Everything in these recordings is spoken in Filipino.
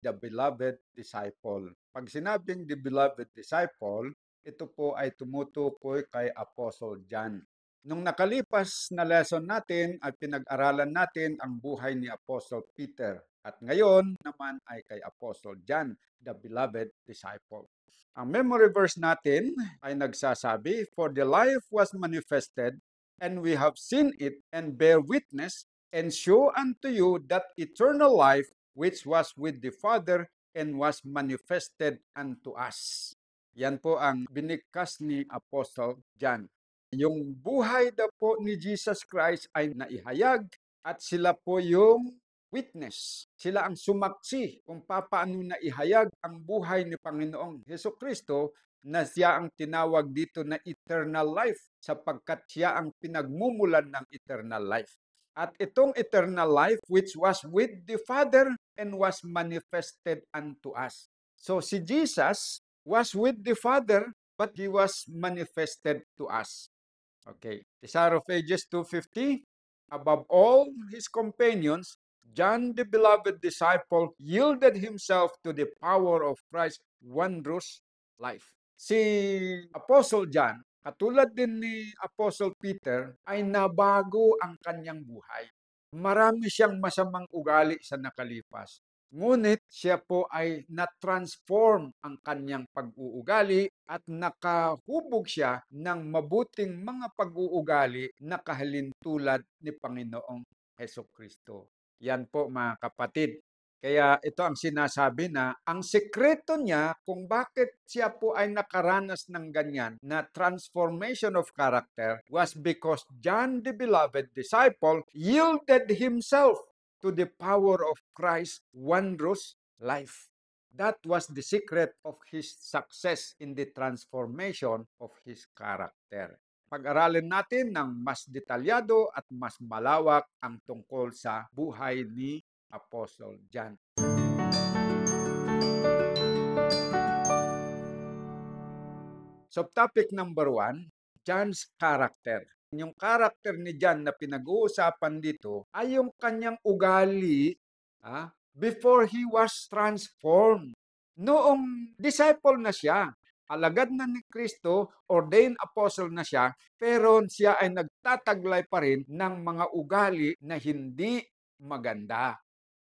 the beloved disciple. Pag sinabing the beloved disciple, ito po ay tumutukoy kay Apostle John. Nung nakalipas na lesson natin ay pinag-aralan natin ang buhay ni Apostle Peter. At ngayon naman ay kay Apostle John, the beloved disciple. Ang memory verse natin ay nagsasabi, "For the life was manifested, and we have seen it, and bear witness, and show unto you that eternal life which was with the Father, and was manifested unto us." Yan po ang binigkas ni Apostle John. Yung buhay daw po ni Jesus Christ ay naihayag at sila po yung witness. Sila ang sumaksi kung paano naihayag ang buhay ni Panginoong Hesukristo na siya ang tinawag dito na eternal life sapagkat siya ang pinagmumulan ng eternal life. At itong eternal life which was with the Father and was manifested unto us. So si Jesus was with the Father but he was manifested to us. Okay. Desire of Ages 250. Above all his companions, John the beloved disciple yielded himself to the power of Christ's wondrous life. Si Apostle John, katulad din ni Apostle Peter, ay nabago ang kanyang buhay. Marami siyang masamang ugali sa nakalipas. Ngunit siya po ay na-transform ang kanyang pag-uugali at nakahubog siya ng mabuting mga pag-uugali na kahalintulad ni Panginoong Hesukristo. Yan po mga kapatid. Kaya ito ang sinasabi na ang sekreto niya kung bakit siya po ay nakaranas ng ganyan na transformation of character was because John the beloved disciple yielded himself to the power of Christ's wondrous life. That was the secret of his success in the transformation of his character. Pag-aralin natin ng mas detalyado at mas malawak ang tungkol sa buhay ni Apostle John. So topic number 1, John's character. Yung character ni John na pinag-uusapan dito ay yung kanyang ugali before he was transformed. Noong disciple na siya, alagad na ni Kristo, ordained apostle na siya, pero siya ay nagtataglay pa rin ng mga ugali na hindi maganda.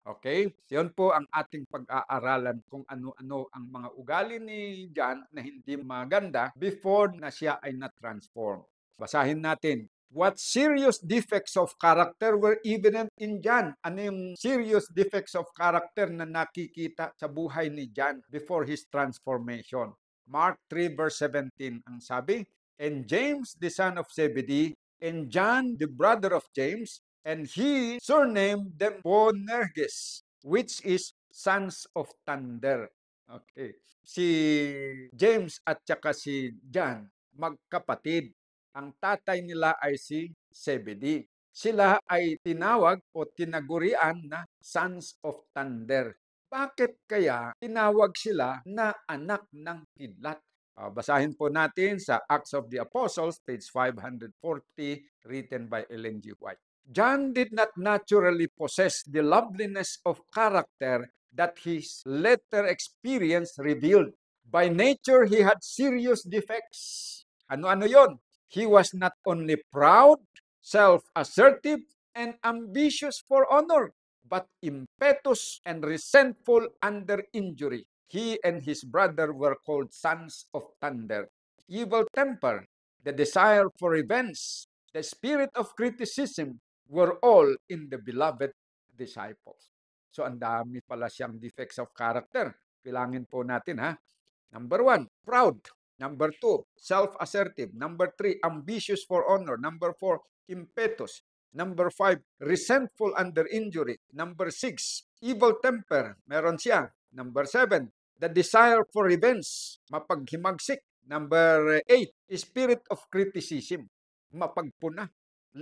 Okay? Yun po ang ating pag-aaralan kung ano-ano ang mga ugali ni John na hindi maganda before na siya ay na-transform. Basahin natin. What serious defects of character were evident in John? Ano yung serious defects of character na nakikita sa buhay ni John before his transformation? Mark 3 verse 17 ang sabi, "And James the son of Zebedee, and John the brother of James, and he surnamed them Boanerges, which is sons of thunder." Okay. Si James at saka si John, magkapatid. Ang tatay nila ay si Zebedee. Sila ay tinawag o tinagurian na sons of thunder. Bakit kaya tinawag sila na anak ng kidlat? Basahin po natin sa Acts of the Apostles, page 540, written by Ellen G. White. John did not naturally possess the loveliness of character that his later experience revealed. By nature, he had serious defects. Ano-ano yon? He was not only proud, self-assertive, and ambitious for honor, but impetuous and resentful under injury. He and his brother were called sons of thunder. Evil temper, the desire for revenge, the spirit of criticism were all in the beloved disciples. So ang dami pala siyang defects of character. Bilangin po natin ha. Number 1, proud. Number 2, self-assertive. Number 3, ambitious for honor. Number 4, impetuous. Number 5, resentful under injury. Number 6, evil temper. Meron siya. Number 7, the desire for revenge. Mapaghimagsik. Number 8, spirit of criticism. Mapagpuna.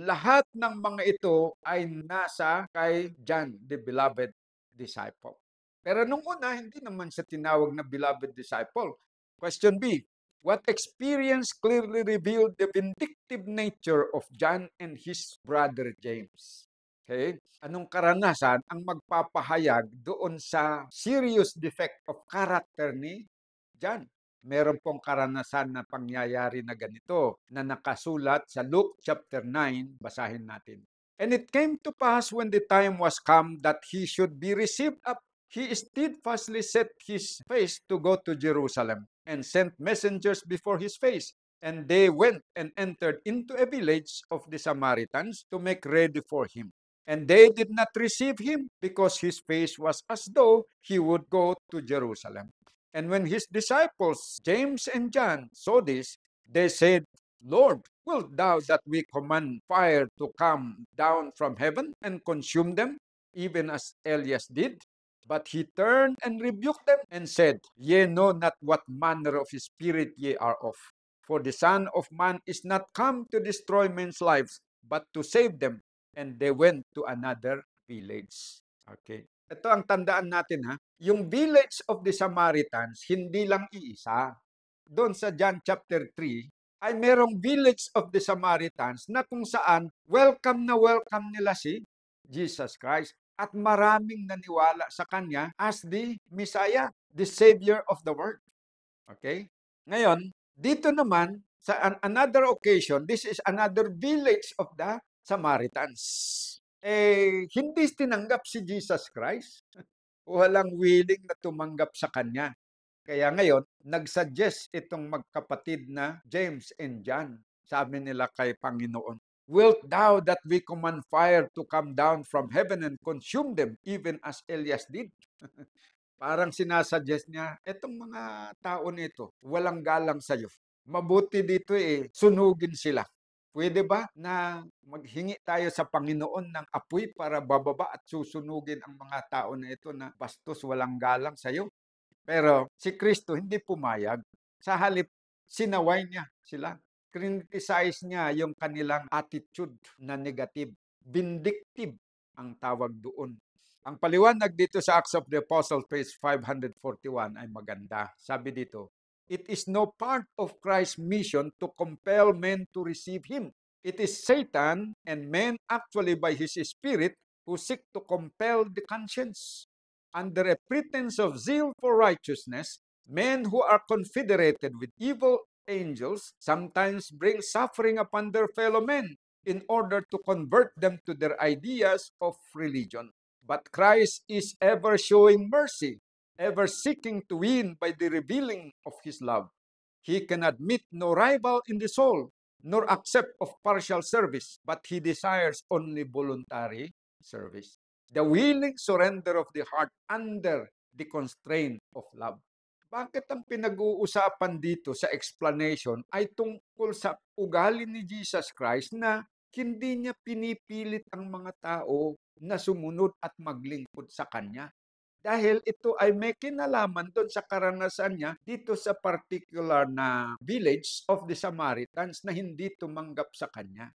Lahat ng mga ito ay nasa kay John, the beloved disciple. Pero nung una, hindi naman siya tinawag na beloved disciple. Question B, what experience clearly revealed the vindictive nature of John and his brother James? Okay? Anong karanasan ang magpapahayag doon sa serious defect of character ni John? Meron pong karanasan na pangyayari na ganito na nakasulat sa Luke chapter 9, basahin natin. And it came to pass when the time was come that he should be received up, he steadfastly set his face to go to Jerusalem and sent messengers before his face. And they went and entered into a village of the Samaritans to make ready for him. And they did not receive him because his face was as though he would go to Jerusalem. And when his disciples, James and John, saw this, they said, Lord, wilt thou that we command fire to come down from heaven and consume them, even as Elias did? But he turned and rebuked them and said, Ye know not what manner of spirit ye are of. For the Son of Man is not come to destroy men's lives, but to save them. And they went to another village. Okay. Ito ang tandaan natin ha. Yung village of the Samaritans, hindi lang iisa. Doon sa John chapter 3, ay merong village of the Samaritans na kung saan welcome na welcome nila si Jesus Christ at maraming naniwala sa Kanya as the Messiah, the Savior of the world. Okay? Ngayon, dito naman, sa another occasion, this is another village of the Samaritans. Hindi tinanggap si Jesus Christ. Walang willing na tumanggap sa Kanya. Kaya ngayon, nagsuggest itong magkapatid na James and John. Sabi nila kay Panginoon, Wilt thou that we command fire to come down from heaven and consume them, even as Elias did? Parang sinasuggest niya, etong mga tao nito, walang galang sa'yo. Mabuti dito sunugin sila. Pwede ba na maghingi tayo sa Panginoon ng apoy para bababa at susunugin ang mga tao na ito na bastos, walang galang sa'yo? Pero si Kristo hindi pumayag. Sa halip, sinaway niya sila. Criticize niya yung kanilang attitude na negative. Vindictive ang tawag doon. Ang paliwanag dito sa Acts of the Apostles, page 541 ay maganda. Sabi dito, it is no part of Christ's mission to compel men to receive Him. It is Satan and men actually by his spirit who seek to compel the conscience. Under a pretense of zeal for righteousness, men who are confederated with evil angels sometimes bring suffering upon their fellow men in order to convert them to their ideas of religion. But Christ is ever showing mercy, ever seeking to win by the revealing of His love. He can admit no rival in the soul, nor accept of partial service, but He desires only voluntary service. The willing surrender of the heart under the constraint of love. Bakit ang pinag-uusapan dito sa explanation ay tungkol sa ugali ni Jesus Christ na hindi niya pinipilit ang mga tao na sumunod at maglingkod sa Kanya. Dahil ito ay may kinalaman doon sa karanasan niya dito sa particular na village of the Samaritans na hindi tumanggap sa Kanya.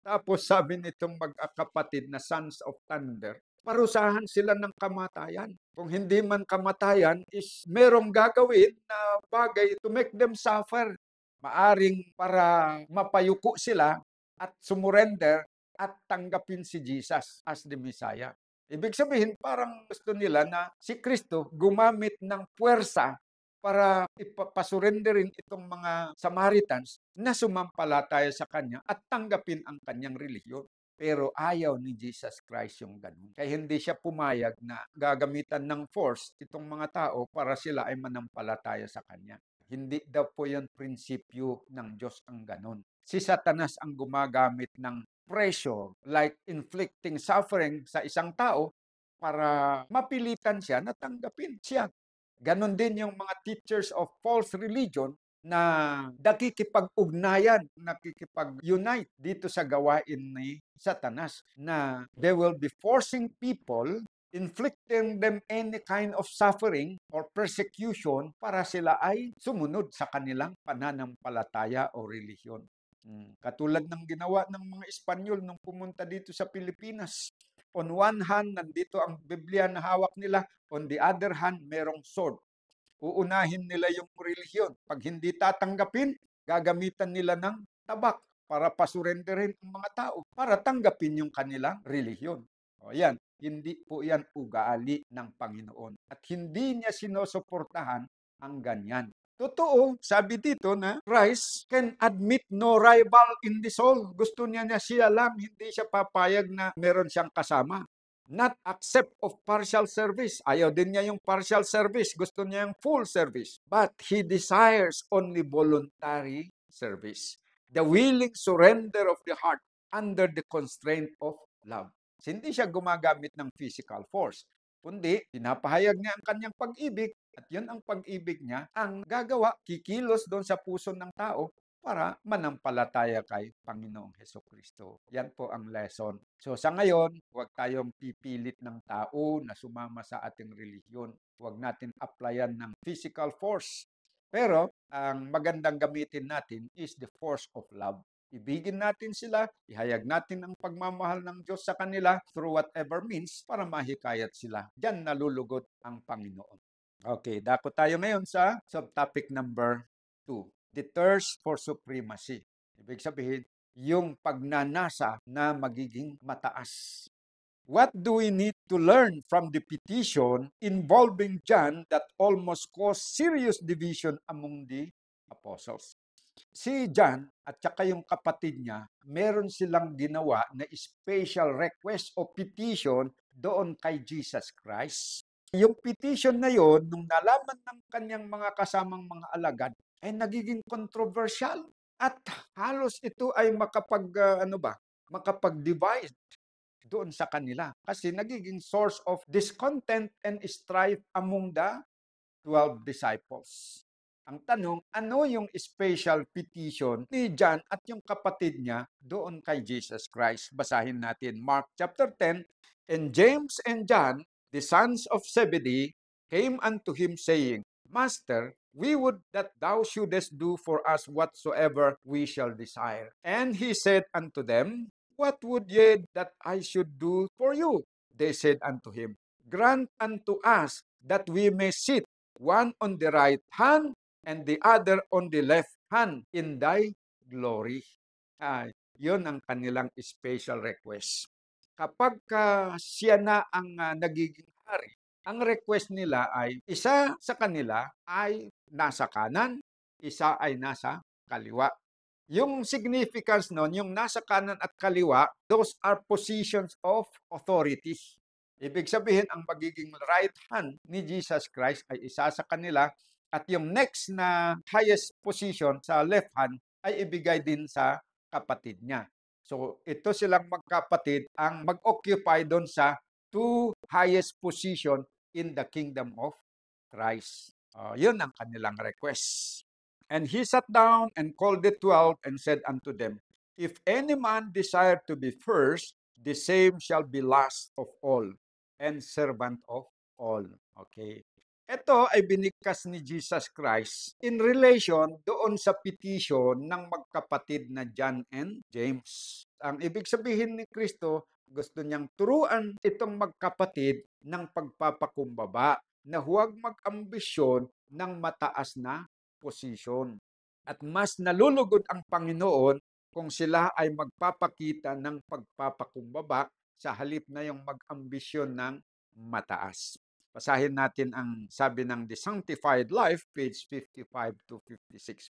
Tapos sabi nitong magkakapatid na sons of thunder, parusahan sila ng kamatayan. Kung hindi man kamatayan, is merong gagawin na bagay to make them suffer. Maaring para mapayuko sila at sumurrender at tanggapin si Jesus as the Messiah. Ibig sabihin, parang gusto nila na si Kristo gumamit ng puwersa para ipasurrenderin itong mga Samaritans na sumampalataya sa Kanya at tanggapin ang Kanyang relihiyon. Pero ayaw ni Jesus Christ yung ganun. Kaya hindi siya pumayag na gagamitan ng force itong mga tao para sila ay manampalataya sa Kanya. Hindi daw po yung prinsipyo ng Diyos ang ganun. Si Satanas ang gumagamit ng pressure, like inflicting suffering sa isang tao para mapilitan siya na tanggapin siya. Ganon din yung mga teachers of false religion na nakikipag-ugnayan, nakikipag-unite dito sa gawain ni Satanas na they will be forcing people, inflicting them any kind of suffering or persecution para sila ay sumunod sa kanilang pananampalataya o relihiyon. Katulad ng ginawa ng mga Espanyol nung pumunta dito sa Pilipinas. On one hand, nandito ang Biblia na hawak nila. On the other hand, merong sword. Uunahin nila yung relihiyon. Pag hindi tatanggapin, gagamitan nila ng tabak para pasurenderin ang mga tao, para tanggapin yung kanilang relihiyon. O yan, hindi po yan ugali ng Panginoon. At hindi niya sinusuportahan ang ganyan. Totoo, sabi dito na Christ can admit no rival in the soul. Gusto niya siya lang, hindi siya papayag na meron siyang kasama. Not accept of partial service. Ayaw din niya yung partial service. Gusto niya yung full service. But he desires only voluntary service. The willing surrender of the heart under the constraint of love. Hindi siya gumagamit ng physical force, kundi pinapahayag niya ang kanyang pag-ibig at yun ang pag-ibig niya ang gagawa, kikilos doon sa puso ng tao para manampalataya kay Panginoong Hesukristo. Yan po ang lesson. So sa ngayon, huwag tayong pipilit ng tao na sumama sa ating relihiyon. Huwag natin applyan ng physical force. Pero ang magandang gamitin natin is the force of love. Ibigin natin sila, ihayag natin ang pagmamahal ng Diyos sa kanila through whatever means para mahikayat sila. Diyan nalulugod ang Panginoon. Okay, dako tayo ngayon sa subtopic number 2. The thirst for supremacy. Ibig sabihin, yung pagnanasa na magiging mataas. What do we need to learn from the petition involving John that almost caused serious division among the apostles? Si John at saka yung kapatid niya, meron silang ginawa na special request o petition doon kay Jesus Christ. Yung petition na yon, nung nalaman ng kanyang mga kasamang mga alagad, ay nagiging controversial. At halos ito ay makapag-divide doon sa kanila. Kasi nagiging source of discontent and strife among the 12 disciples. Ang tanong, ano yung special petition ni John at yung kapatid niya doon kay Jesus Christ? Basahin natin Mark chapter 10. And James and John, the sons of Zebedee, came unto him saying, Master, we would that thou shouldest do for us whatsoever we shall desire. And he said unto them, What would ye that I should do for you? They said unto him, Grant unto us that we may sit one on the right hand and the other on the left hand in thy glory. Yun ang kanilang special request. Kapag siya na ang nagiging hari, ang request nila ay isa sa kanila ay nasa kanan, isa ay nasa kaliwa. Yung significance nun, yung nasa kanan at kaliwa, those are positions of authority. Ibig sabihin, ang magiging right hand ni Jesus Christ ay isa sa kanila at yung next na highest position sa left hand ay ibigay din sa kapatid niya. So, ito silang magkapatid ang mag-occupy doon sa two highest position in the kingdom of Christ. Yun ang kanilang request. And he sat down and called the 12 and said unto them, If any man desire to be first, the same shall be last of all and servant of all. Okay. Ito ay binigkas ni Jesus Christ in relation doon sa petition ng magkapatid na John and James. Ang ibig sabihin ni Kristo, gusto niyang turuan itong magkapatid ng pagpapakumbaba na huwag mag-ambisyon ng mataas na posisyon. At mas nalulugod ang Panginoon kung sila ay magpapakita ng pagpapakumbaba sa halip na yung mag-ambisyon ng mataas. Basahin natin ang sabi ng The Sanctified Life, page 55 to 56.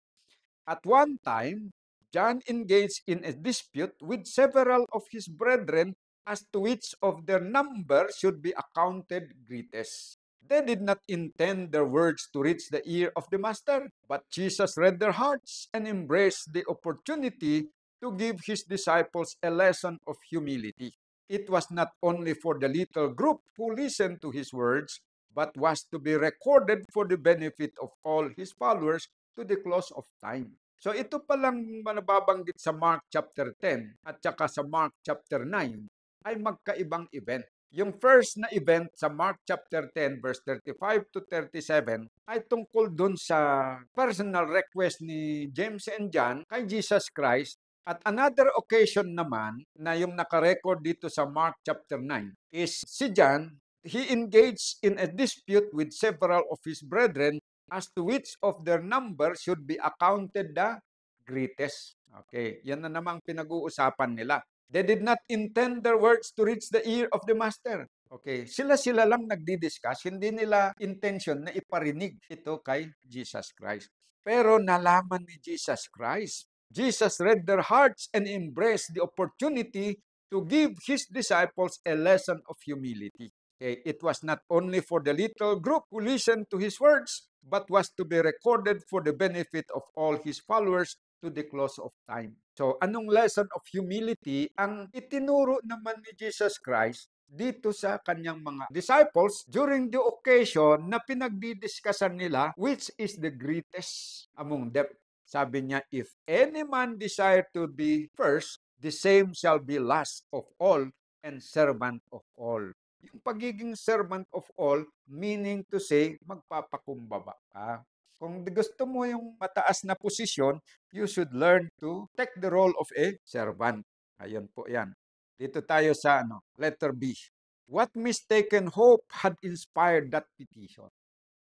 At one time, John engaged in a dispute with several of his brethren as to which of their number should be accounted greatest. They did not intend their words to reach the ear of the master, but Jesus read their hearts and embraced the opportunity to give his disciples a lesson of humility. It was not only for the little group who listened to his words, but was to be recorded for the benefit of all his followers to the close of time. So ito palang nababanggit sa Mark chapter 10 at saka sa Mark chapter 9 ay magkaibang event. Yung first na event sa Mark chapter 10 verse 35 to 37 ay tungkol dun sa personal request ni James and John kay Jesus Christ. At another occasion naman na yung nakarecord dito sa Mark chapter 9 is si John, he engaged in a dispute with several of his brethren as to which of their number should be accounted the greatest. Okay, yan na namang pinag-uusapan nila. They did not intend their words to reach the ear of the master. Okay, sila-sila lang nagdi-discuss, hindi nila intention na iparinig ito kay Jesus Christ. Pero nalaman ni Jesus Christ. Jesus read their hearts and embraced the opportunity to give his disciples a lesson of humility. Okay, it was not only for the little group who listened to his words, but was to be recorded for the benefit of all his followers to the close of time. So, anong lesson of humility ang itinuro naman ni Jesus Christ dito sa kanyang mga disciples during the occasion na pinagdidiscusan nila which is the greatest among them. Sabi niya, if any man desire to be first, the same shall be last of all and servant of all. Yung pagiging servant of all, meaning to say, magpapakumbaba ka. Kung gusto mo yung mataas na posisyon, you should learn to take the role of a servant. Ayun po yan. Dito tayo sa letter B. What mistaken hope had inspired that petition?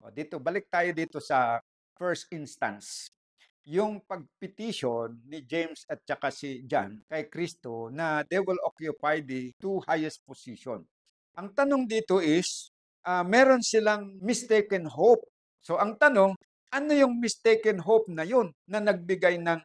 O, dito, balik tayo dito sa first instance. Yung pagpetition ni James at saka si John kay Kristo na they will occupy the two highest position. Ang tanong dito is, meron silang mistaken hope. So ang tanong, ano yung mistaken hope na yun na nagbigay ng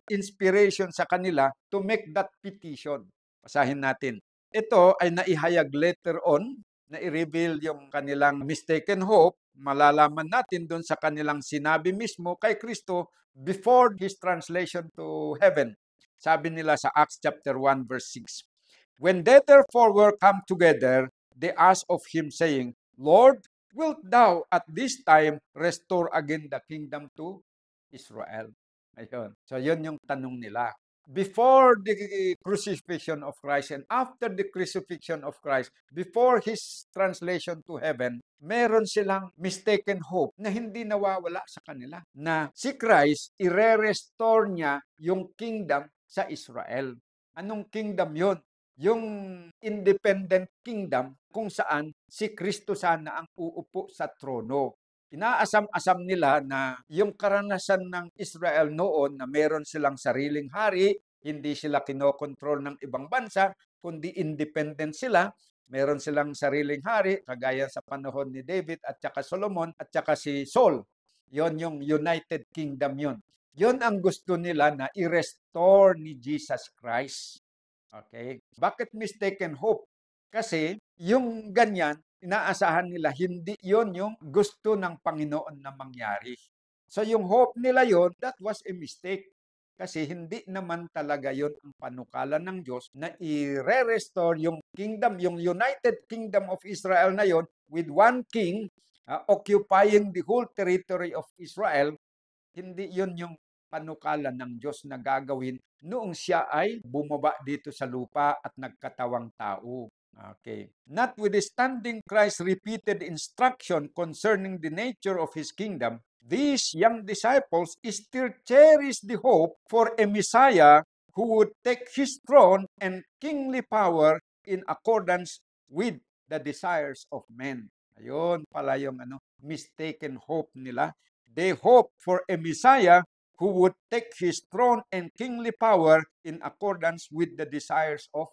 inspiration sa kanila to make that petition? Basahin natin. Ito ay naihayag later on, na i-reveal yung kanilang mistaken hope. Malalaman natin doon sa kanilang sinabi mismo kay Kristo before his translation to heaven. Sabi nila sa Acts chapter 1 verse 6. When they therefore were come together, they asked of him, saying, Lord, wilt thou at this time restore again the kingdom to Israel? Ayun. So, yun yung tanong nila. Before the crucifixion of Christ and after the crucifixion of Christ, before his translation to heaven, meron silang mistaken hope na hindi nawawala sa kanila. Na si Christ, ire-restore niya yung kingdom sa Israel. Anong kingdom yun? Yung independent kingdom kung saan si Kristo sana ang uupo sa trono. Inaasam-asam nila na yung karanasan ng Israel noon na meron silang sariling hari, hindi sila kinokontrol ng ibang bansa, kundi independent sila. Meron silang sariling hari, kagaya sa panahon ni David at saka Solomon at saka si Saul. Yon yung United Kingdom yon. Yon ang gusto nila na i-restore ni Jesus Christ. Okay? Bakit mistaken hope? Kasi yung ganyan, inaasahan nila, hindi yon yung gusto ng Panginoon na mangyari. So yung hope nila yon, that was a mistake. Kasi hindi naman talaga yon ang panukala ng Diyos na i-restore yung kingdom, yung United Kingdom of Israel na yon with one king occupying the whole territory of Israel. Hindi yon yung panukala ng Diyos na gagawin noong siya ay bumaba dito sa lupa at nagkatawang tao. Okay. Notwithstanding Christ's repeated instruction concerning the nature of his kingdom, these young disciples still cherish the hope for a Messiah who would take his throne and kingly power in accordance with the desires of men. Ayun pala yung mistaken hope nila. They hope for a Messiah who would take his throne and kingly power in accordance with the desires of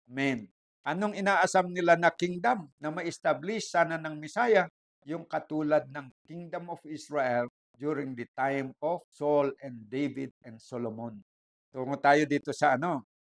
men. Anong inaasam nila na kingdom na ma-establish sana ng Messiah? Yung katulad ng Kingdom of Israel during the time of Saul and David and Solomon. Tungo tayo dito sa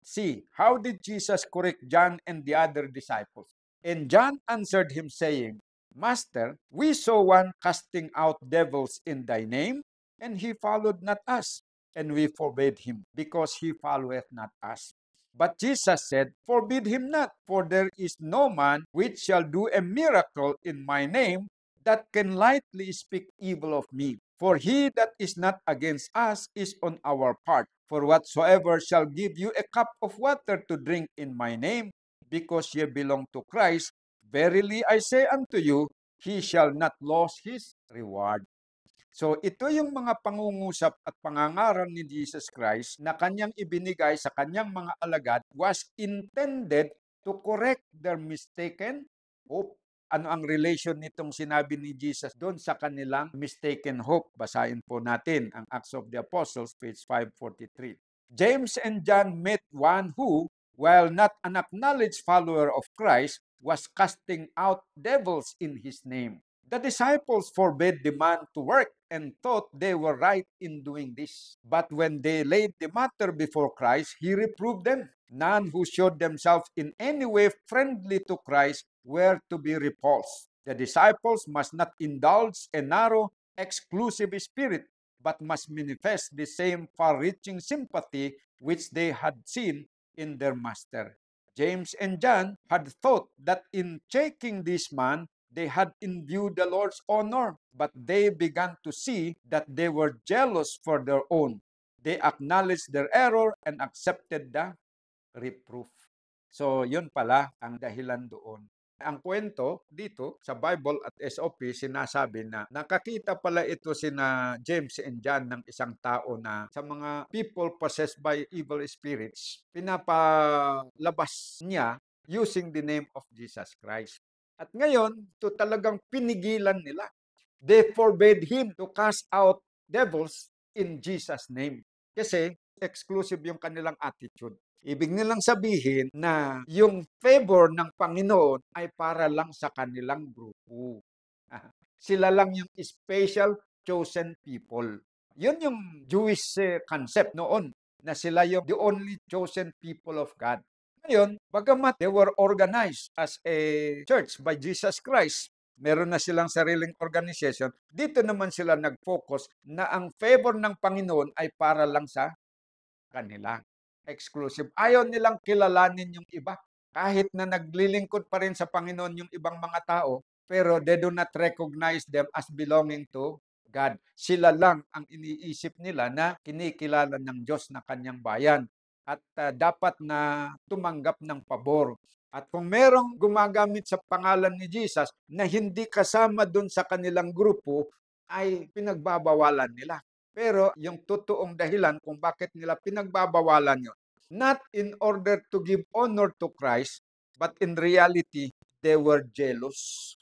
See, how did Jesus correct John and the other disciples? And John answered him saying, Master, we saw one casting out devils in thy name, and he followed not us, and we forbade him, because he followeth not us. But Jesus said, Forbid him not, for there is no man which shall do a miracle in my name that can lightly speak evil of me. For he that is not against us is on our part. For whatsoever shall give you a cup of water to drink in my name, because ye belong to Christ, verily I say unto you, he shall not lose his reward. So ito yung mga pangungusap at pangangaral ni Jesus Christ na kanyang ibinigay sa kanyang mga alagad was intended to correct their mistaken hope. Ano ang relation nitong sinabi ni Jesus doon sa kanilang mistaken hope? Basahin po natin ang Acts of the Apostles, page 543. James and John met one who, while not an acknowledged follower of Christ, was casting out devils in his name. The disciples forbade the man to work and thought they were right in doing this. But when they laid the matter before Christ, he reproved them. None who showed themselves in any way friendly to Christ were to be repulsed. The disciples must not indulge a narrow, exclusive spirit, but must manifest the same far-reaching sympathy which they had seen in their master. James and John had thought that in taking this man, they had imbued the Lord's honor, but they began to see that they were jealous for their own. They acknowledged their error and accepted the reproof. So, yun pala ang dahilan doon. Ang kwento dito sa Bible at SOP, sinasabi na nakakita pala ito sina James and John ng isang tao na sa mga people possessed by evil spirits, pinapalabas niya using the name of Jesus Christ. At ngayon, ito talagang pinigilan nila. They forbade him to cast out devils in Jesus' name. Kasi exclusive yung kanilang attitude. Ibig nilang sabihin na yung favor ng Panginoon ay para lang sa kanilang grupo. Sila lang yung special chosen people. Yun yung Jewish concept noon, na sila yung the only chosen people of God. Ngayon, bagamat they were organized as a church by Jesus Christ, meron na silang sariling organization, dito naman sila nag-focus na ang favor ng Panginoon ay para lang sa kanila. Exclusive. Ayaw nilang kilalanin yung iba. Kahit na naglilingkod pa rin sa Panginoon yung ibang mga tao, pero they do not recognize them as belonging to God. Sila lang ang iniisip nila na kinikilala ng Diyos na kanyang bayan at dapat na tumanggap ng pabor. At kung merong gumagamit sa pangalan ni Jesus na hindi kasama dun sa kanilang grupo, ay pinagbabawalan nila. Pero yung totoong dahilan kung bakit nila pinagbabawalan yun, not in order to give honor to Christ, but in reality, they were jealous.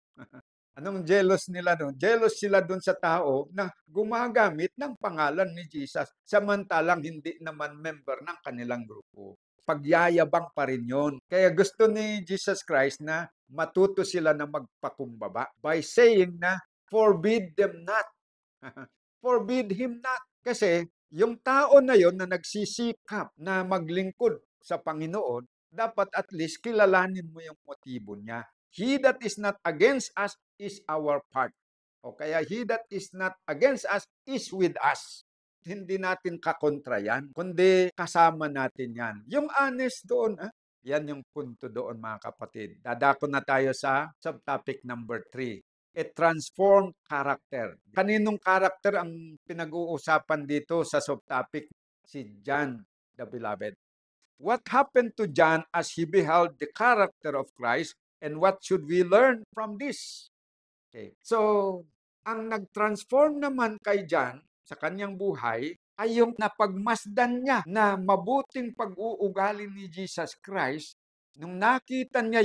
Anong jealous nila doon? Jealous sila doon sa tao na gumagamit ng pangalan ni Jesus samantalang hindi naman member ng kanilang grupo. Pagyayabang pa rin yun. Kaya gusto ni Jesus Christ na matuto sila na magpakumbaba by saying na, forbid them not. Forbid him not. Kasi yung tao na yon na nagsisikap na maglingkod sa Panginoon, dapat at least kilalanin mo yung motibo niya. He that is not against us is our part. O kaya he that is not against us is with us. Hindi natin kakontra yan, kundi kasama natin yan. Yung honest doon, yan yung punto doon mga kapatid. Dadako na tayo sa subtopic number 3. A transformed character. Kaninong character ang pinag-uusapan dito sa subtopic? Si John the Beloved. What happened to John as he beheld the character of Christ, and what should we learn from this? Okay. So, ang nag-transform naman kay John sa kanyang buhay ay yung napagmasdan niya na mabuting pag-uugali ni Jesus Christ. Nung nakita niya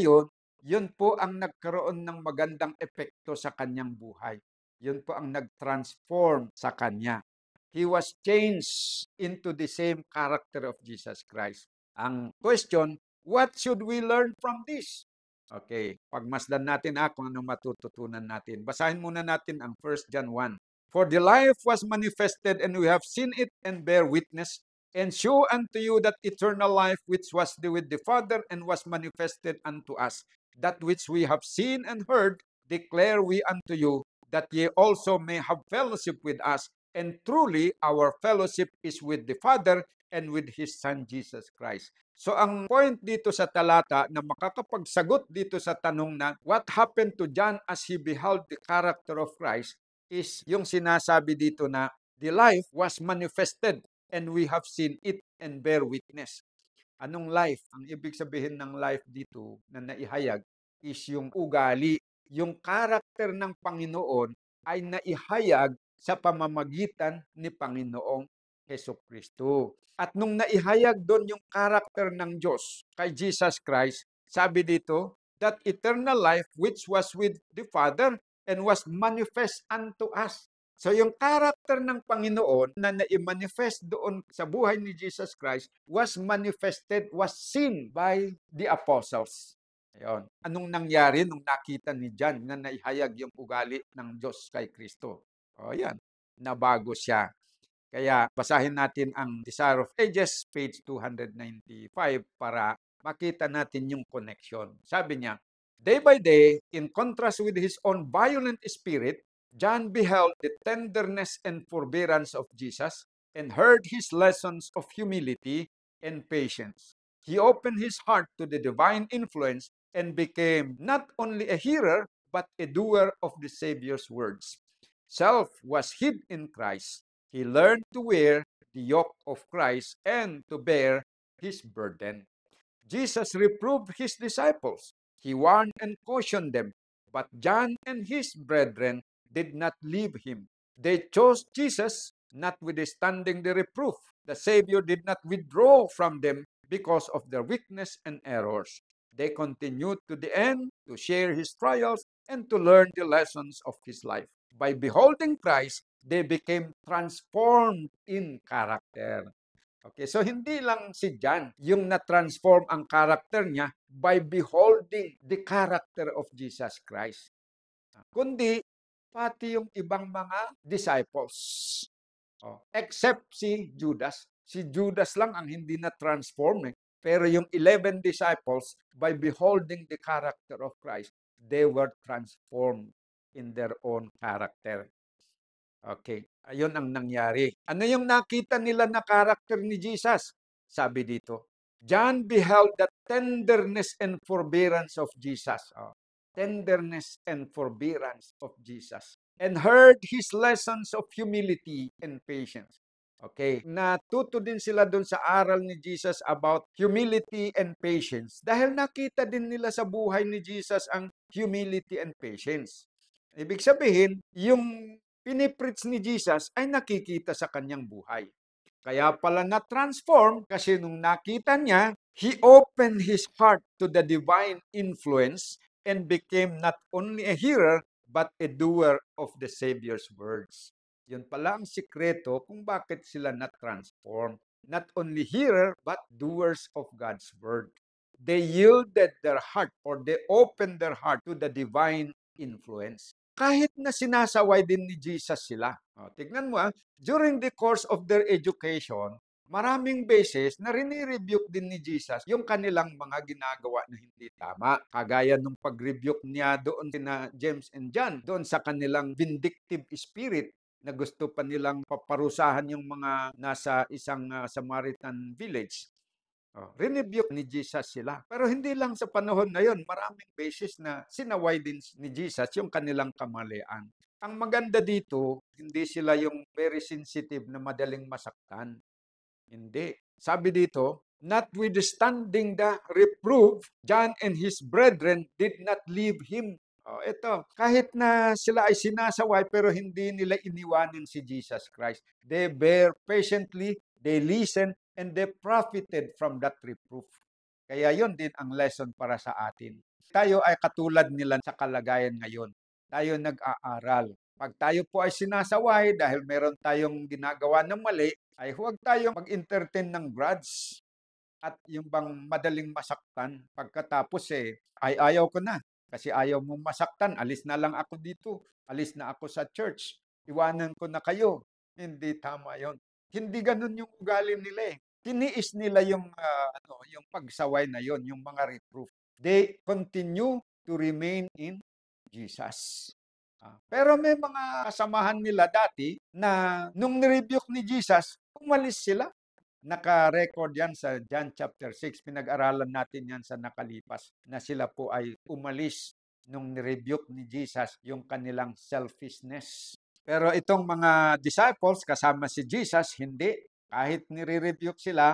yun po ang nagkaroon ng magandang epekto sa kanyang buhay. Yun po ang nag-transform sa kanya. He was changed into the same character of Jesus Christ. Ang question, what should we learn from this? Okay, pagmasdan natin kung ano matututunan natin. Basahin muna natin ang 1 John 1. For the life was manifested, and we have seen it and bear witness, and show unto you that eternal life which was with the Father and was manifested unto us. That which we have seen and heard, declare we unto you, that ye also may have fellowship with us. And truly, our fellowship is with the Father and with His Son, Jesus Christ. So ang point dito sa talata na makakapagsagot dito sa tanong na what happened to John as he beheld the character of Christ is yung sinasabi dito na the life was manifested and we have seen it and bear witness. Anong life? Ang ibig sabihin ng life dito na naihayag is yung ugali. Yung character ng Panginoon ay naihayag sa pamamagitan ni Panginoong Hesukristo. At nung naihayag doon yung character ng Diyos kay Jesus Christ, sabi dito, that eternal life which was with the Father and was manifest unto us. So yung character ng Panginoon na na-manifest doon sa buhay ni Jesus Christ was manifested, was seen by the apostles. Ayun. Anong nangyari nung nakita ni John na naihayag yung ugali ng Diyos kay Kristo? O yan, nabago siya. Kaya basahin natin ang Desire of Ages, page 295, para makita natin yung connection. Sabi niya, day by day, in contrast with his own violent spirit, John beheld the tenderness and forbearance of Jesus and heard his lessons of humility and patience. He opened his heart to the divine influence and became not only a hearer, but a doer of the Savior's words. Self was hid in Christ. He learned to wear the yoke of Christ and to bear his burden. Jesus reproved his disciples. He warned and cautioned them. But John and his brethren did not leave him. They chose Jesus, notwithstanding the reproof. The Savior did not withdraw from them because of their weakness and errors. They continued to the end to share his trials and to learn the lessons of his life. By beholding Christ, they became transformed in character. Okay, so hindi lang si John yung na-transform ang character niya by beholding the character of Jesus Christ. Kundi pati yung ibang mga disciples. Except si Judas. Si Judas lang ang hindi na-transform eh. Pero yung 11 disciples, by beholding the character of Christ, they were transformed in their own character. Okay, ayun ang nangyari. Ano yung nakita nila na character ni Jesus? Sabi dito, John beheld the tenderness and forbearance of Jesus. Tenderness and forbearance of Jesus. And heard his lessons of humility and patience. Okay, natuto din sila doon sa aral ni Jesus about humility and patience dahil nakita din nila sa buhay ni Jesus ang humility and patience. Ibig sabihin, yung pinipreach ni Jesus ay nakikita sa kanyang buhay. Kaya pala na-transform kasi nung nakita niya, he opened his heart to the divine influence and became not only a hearer but a doer of the Savior's words. Yun pala ang sikreto kung bakit sila na-transform. Not only hearer but doers of God's word. They yielded their heart or they opened their heart to the divine influence. Kahit na sinasaway din ni Jesus sila. Tignan mo, during the course of their education, maraming beses na rini-rebuke din ni Jesus yung kanilang mga ginagawa na hindi tama. Kagaya nung pag-rebuke niya doon sina James and John, doon sa kanilang vindictive spirit na gusto pa nilang paparusahan yung mga nasa isang Samaritan village. Rinebuke ni Jesus sila. Pero hindi lang sa panahon na yon, maraming beses na sinaway din ni Jesus yung kanilang kamalian. Ang maganda dito, hindi sila yung very sensitive na madaling masaktan. Hindi. Sabi dito, notwithstanding the reproof, John and his brethren did not leave him. Ito, kahit na sila ay sinasaway pero hindi nila iniwanan si Jesus Christ. They bear patiently, they listen, and they profited from that reproof. Kaya yon din ang lesson para sa atin. Tayo ay katulad nila sa kalagayan ngayon. Tayo nag-aaral. Pag tayo po ay sinasaway dahil meron tayong ginagawa ng mali, ay huwag tayong mag-entertain ng grudge at yung bang madaling masaktan. Pagkatapos ay ayaw ko na. Kasi ayaw mong masaktan, alis na lang ako dito. Alis na ako sa church. Iwanan ko na kayo. Hindi tama yon. Hindi ganun yung ugali nila eh. Tiniis nila yung yung pagsaway na yon, yung mga reproof. They continue to remain in Jesus. Pero may mga kasamahan nila dati na nung nirebuke ni Jesus, umalis sila. Naka-record yan sa John chapter 6. Pinag-aralan natin yan sa nakalipas na sila po ay umalis nung nirebuke ni Jesus yung kanilang selfishness. Pero itong mga disciples kasama si Jesus, hindi. Kahit nire-rebuke sila,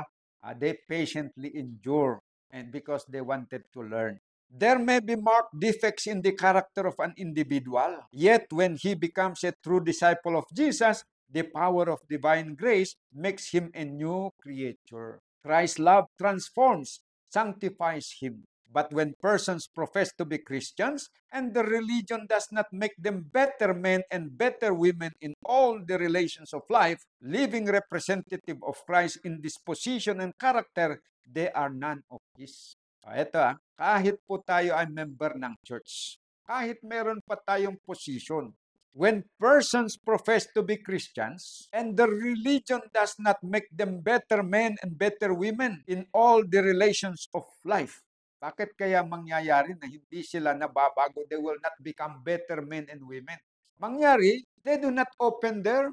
they patiently endure and because they wanted to learn. There may be marked defects in the character of an individual. Yet when he becomes a true disciple of Jesus, the power of divine grace makes him a new creature. Christ's love transforms, sanctifies him. But when persons profess to be Christians and the religion does not make them better men and better women in all the relations of life, living representative of Christ in disposition and character, they are none of His. Ito kahit po tayo ay member ng church, kahit meron pa tayong position, when persons profess to be Christians and the religion does not make them better men and better women in all the relations of life, bakit kaya mangyayari na hindi sila nababago? They will not become better men and women. Mangyari, they do not open their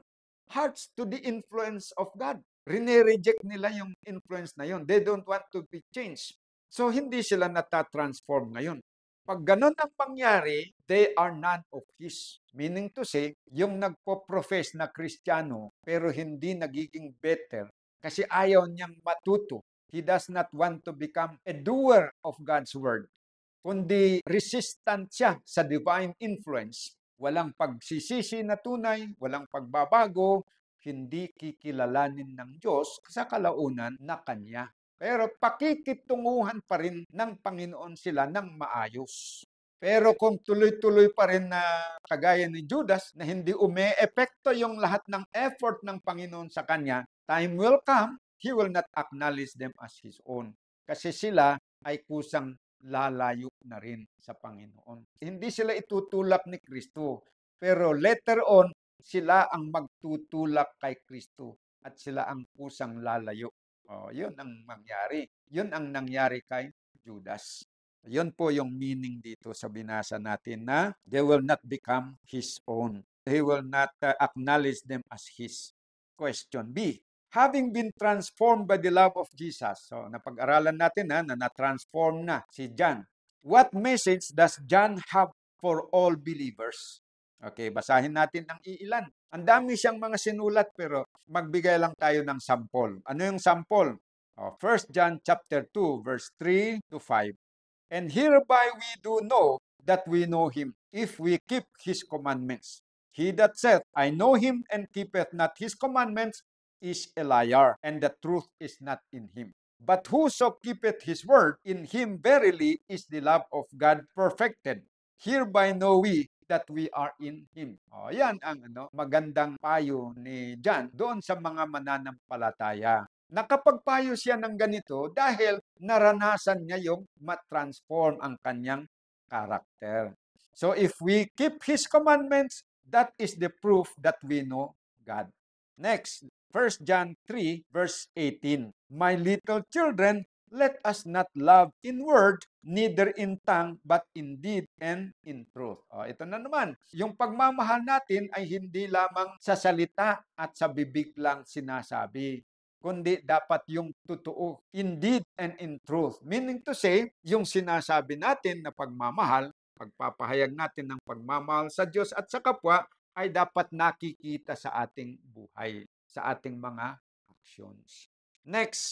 hearts to the influence of God. Rene-reject nila yung influence na yun. They don't want to be changed. So, hindi sila natatransform ngayon. Pag ganun ang pangyari, they are none of His. Meaning to say, yung nagpo-profess na Kristiyano pero hindi nagiging better kasi ayaw niyang matuto. He does not want to become a doer of God's word, kundi resistant siya sa divine influence. Walang pagsisisi na tunay, walang pagbabago, hindi kikilalanin ng Diyos sa kalaunan na Kanya. Pero pakikitunguhan pa rin ng Panginoon sila ng maayos. Pero kung tuloy-tuloy pa rin na kagaya ni Judas na hindi ume-epekto yung lahat ng effort ng Panginoon sa kanya, time will come, He will not acknowledge them as His own. Kasi sila ay kusang lalayo na rin sa Panginoon. Hindi sila itutulak ni Kristo. Pero later on, sila ang magtutulak kay Kristo at sila ang kusang lalayo. Yun ang mangyari. Yun ang nangyari kay Judas. Yun po yung meaning dito sa binasa natin na they will not become His own. He will not acknowledge them as His. Question B. Having been transformed by the love of Jesus. So, napag-aralan natin na na-transform na si John. What message does John have for all believers? Okay, basahin natin ang iilan. Ang dami siyang mga sinulat pero magbigay lang tayo ng sample. Ano yung sample? 1 John chapter 2 verse 3 to 5. And hereby we do know that we know Him, if we keep His commandments. He that saith, I know Him, and keepeth not His commandments, is a liar, and the truth is not in him. But whoso keepeth His word, in him verily is the love of God perfected. Hereby know we that we are in Him. Yan ang magandang payo ni John doon sa mga mananampalataya. Nakapagpayo siya ng ganito dahil naranasan niya yung matransform ang kanyang karakter. So if we keep His commandments, that is the proof that we know God. Next, 1 John 3 verse 18. My little children, let us not love in word, neither in tongue, but in deed and in truth. Ito na naman. Yung pagmamahal natin ay hindi lamang sa salita at sa bibig lang sinasabi, kundi dapat yung totoo, in deed and in truth. Meaning to say, yung sinasabi natin na pagmamahal, pagpapahayag natin ng pagmamahal sa Diyos at sa kapwa, ay dapat nakikita sa ating buhay, sa ating mga actions. Next,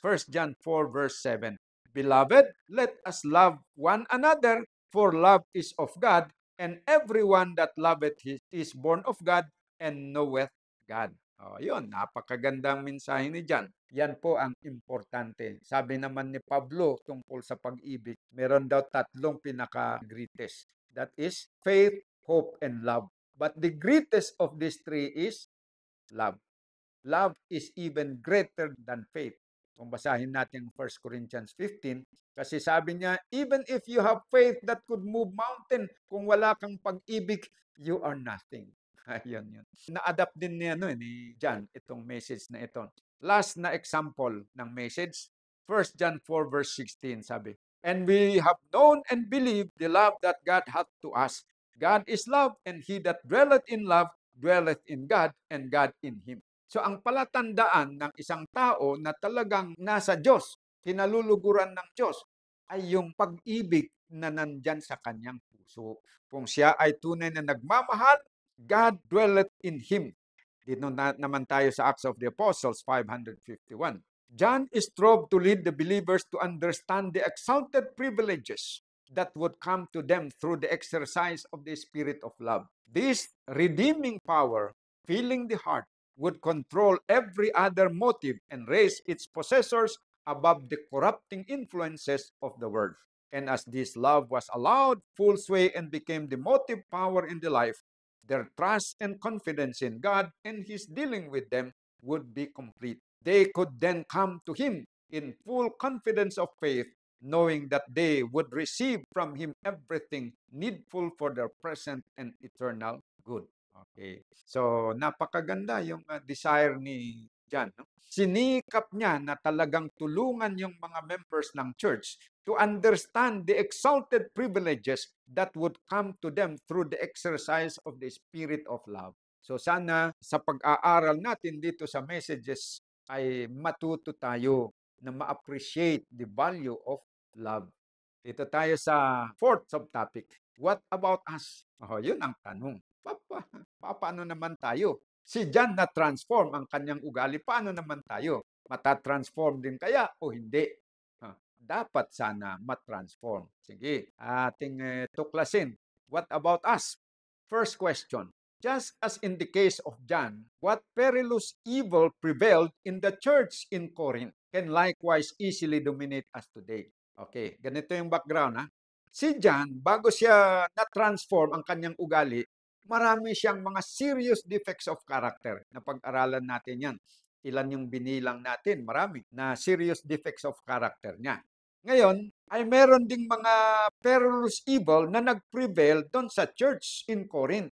1 John 4 verse 7. Beloved, let us love one another, for love is of God, and everyone that loveth is born of God and knoweth God. Yun, napakagandang mensahe ni John. Yan po ang importante. Sabi naman ni Pablo tungkol sa pag-ibig, meron daw tatlong pinaka-greatest. That is faith, hope, and love. But the greatest of these three is love. Love is even greater than faith. Kung basahin natin 1 Corinthians 15, kasi sabi niya, even if you have faith that could move mountain, kung wala kang pag-ibig, you are nothing. Ayun yun. Na-adapt din ni John itong message na ito. Last na example ng message, 1 John 4 verse 16, sabi, and we have known and believed the love that God hath to us. God is love, and he that dwelleth in love dwelleth in God, and God in him. So ang palatandaan ng isang tao na talagang nasa Diyos, kinaluluguran ng Diyos, ay yung pag-ibig na nandyan sa kanyang puso. Kung siya ay tunay na nagmamahal, God dwelleth in him. Dito naman tayo sa Acts of the Apostles 551. John strove to lead the believers to understand the exalted privileges that would come to them through the exercise of the Spirit of love. This redeeming power, filling the heart, would control every other motive and raise its possessors above the corrupting influences of the world. And as this love was allowed full sway and became the motive power in the life, their trust and confidence in God and His dealing with them would be complete. They could then come to Him in full confidence of faith, knowing that they would receive from Him everything needful for their present and eternal good. Okay. So, napakaganda yung desire ni John. No? Sinikap niya na talagang tulungan yung mga members ng church to understand the exalted privileges that would come to them through the exercise of the spirit of love. So sana sa pag-aaral natin dito sa messages ay matuto tayo na ma-appreciate the value of love. Dito tayo sa fourth subtopic. What about us? Oh, yun ang tanong. Paano naman tayo? Si John na-transform ang kanyang ugali. Paano naman tayo? Matatransform din kaya o hindi? Dapat sana matransform. Sige, ating tuklasin. What about us? First question. Just as in the case of John, what perilous evil prevailed in the church in Corinth can likewise easily dominate us today. Okay, ganito yung background ha. Si John, bago siya na-transform ang kanyang ugali, marami siyang mga serious defects of character. Napag-aralan natin yan. Ilan yung binilang natin? Marami na serious defects of character niya. Ngayon, ay meron ding mga perilous evil na nag-prevail doon sa church in Corinth.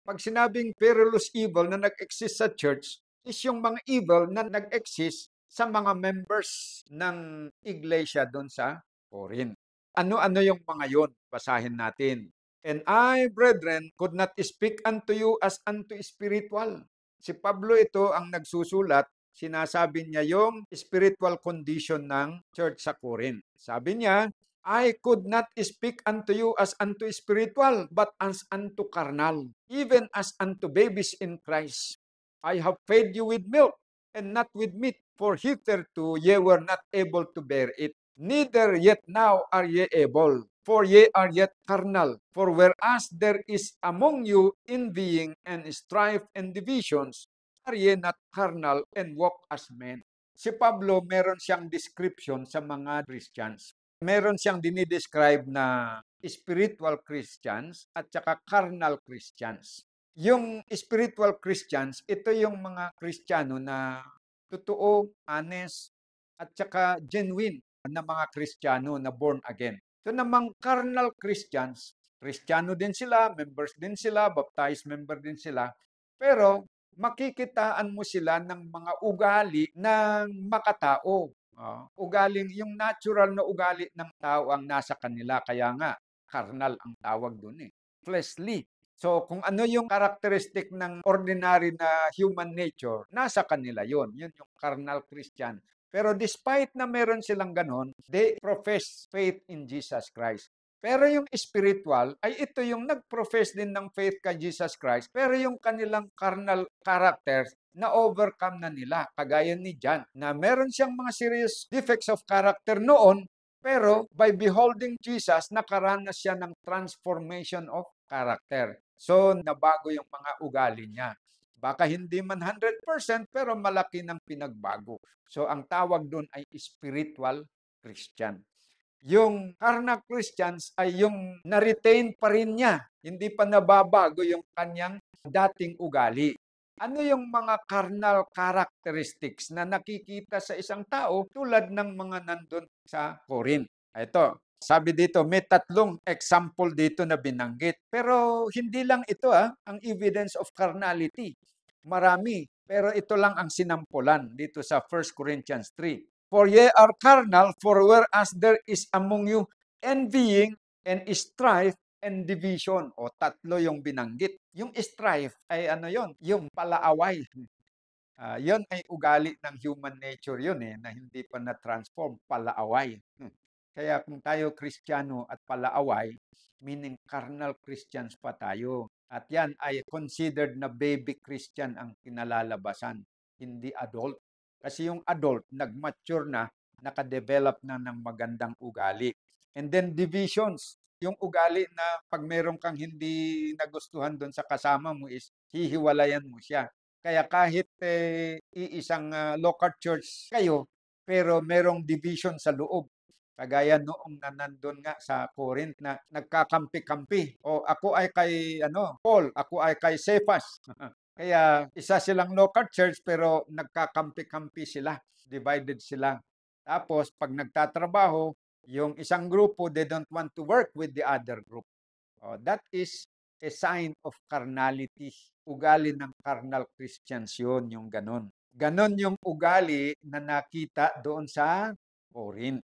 Pag sinabing perilous evil na nag-exist sa church, is yung mga evil na nag-exist sa mga members ng iglesia doon sa Corinth. Ano-ano yung mga yon? Basahin natin. And I, brethren, could not speak unto you as unto spiritual. Si Pablo ito ang nagsusulat, sinasabi niya yung spiritual condition ng church sa Corinth. Sabi niya, I could not speak unto you as unto spiritual, but as unto carnal, even as unto babies in Christ. I have fed you with milk, and not with meat, for hitherto ye were not able to bear it. Neither yet now are ye able, for ye are yet carnal. For whereas there is among you envying and strife and divisions, are ye not carnal and walk as men? Si Pablo, meron siyang description sa mga Christians. Meron siyang dinidescribe na spiritual Christians at saka carnal Christians. Yung spiritual Christians, ito yung mga Kristiyano na totoo, honest, at saka genuine na mga Kristiyano na born again. So namang carnal Christians, Kristiyano din sila, members din sila, baptized member din sila, pero makikitaan mo sila ng mga ugali ng makatao. Ugaling, yung natural na ugali ng tao ang nasa kanila, kaya nga, carnal ang tawag doon eh. Fleshly. So, kung ano yung characteristic ng ordinary na human nature, nasa kanila yon. Yun yung carnal Christian. Pero despite na meron silang ganon, they profess faith in Jesus Christ. Pero yung spiritual, ay ito yung nag-profess din ng faith kay Jesus Christ, pero yung kanilang carnal characters, na-overcome na nila, kagaya ni John, na meron siyang mga serious defects of character noon, pero by beholding Jesus, nakaranas siya ng transformation of character. So, nabago yung mga ugali niya. Baka hindi man 100%, pero malaki ng pinagbago. So, ang tawag doon ay spiritual Christian. Yung carnal Christians ay yung na-retain pa rin niya. Hindi pa nababago yung kanyang dating ugali. Ano yung mga carnal characteristics na nakikita sa isang tao tulad ng mga nandun sa Corinth? Ito, sabi dito, may tatlong example dito na binanggit. Pero hindi lang ito ang evidence of carnality. Marami. Pero ito lang ang sinampulan dito sa 1 Corinthians 3. For ye are carnal, for whereas there is among you envying and strife and division. O tatlo yung binanggit. Yung strife ay ano yon? Yung palaaway. Yon ay ugali ng human nature yun na hindi pa na-transform, palaaway. Kaya kung tayo Kristiyano at palaaway, meaning carnal Christians pa tayo. At yan ay considered na baby Christian ang kinalalabasan, hindi adult. Kasi yung adult, nag-mature na, nakadevelop na ng magandang ugali. And then divisions, yung ugali na pag meron kang hindi nagustuhan doon sa kasama mo is hihiwalayan mo siya. Kaya kahit iisang local church kayo, pero merong division sa loob. Kagaya noong na nandun nga sa Corinth na nagkakampi-kampi. O ako ay kay Paul, ako ay kay Cephas. Kaya isa silang local church pero nagkakampi-kampi sila. Divided sila. Tapos pag nagtatrabaho, yung isang grupo, they don't want to work with the other group. That is a sign of carnality. Ugali ng carnal Christians yun, yung ganon. Ganon yung ugali na nakita doon sa Corinth.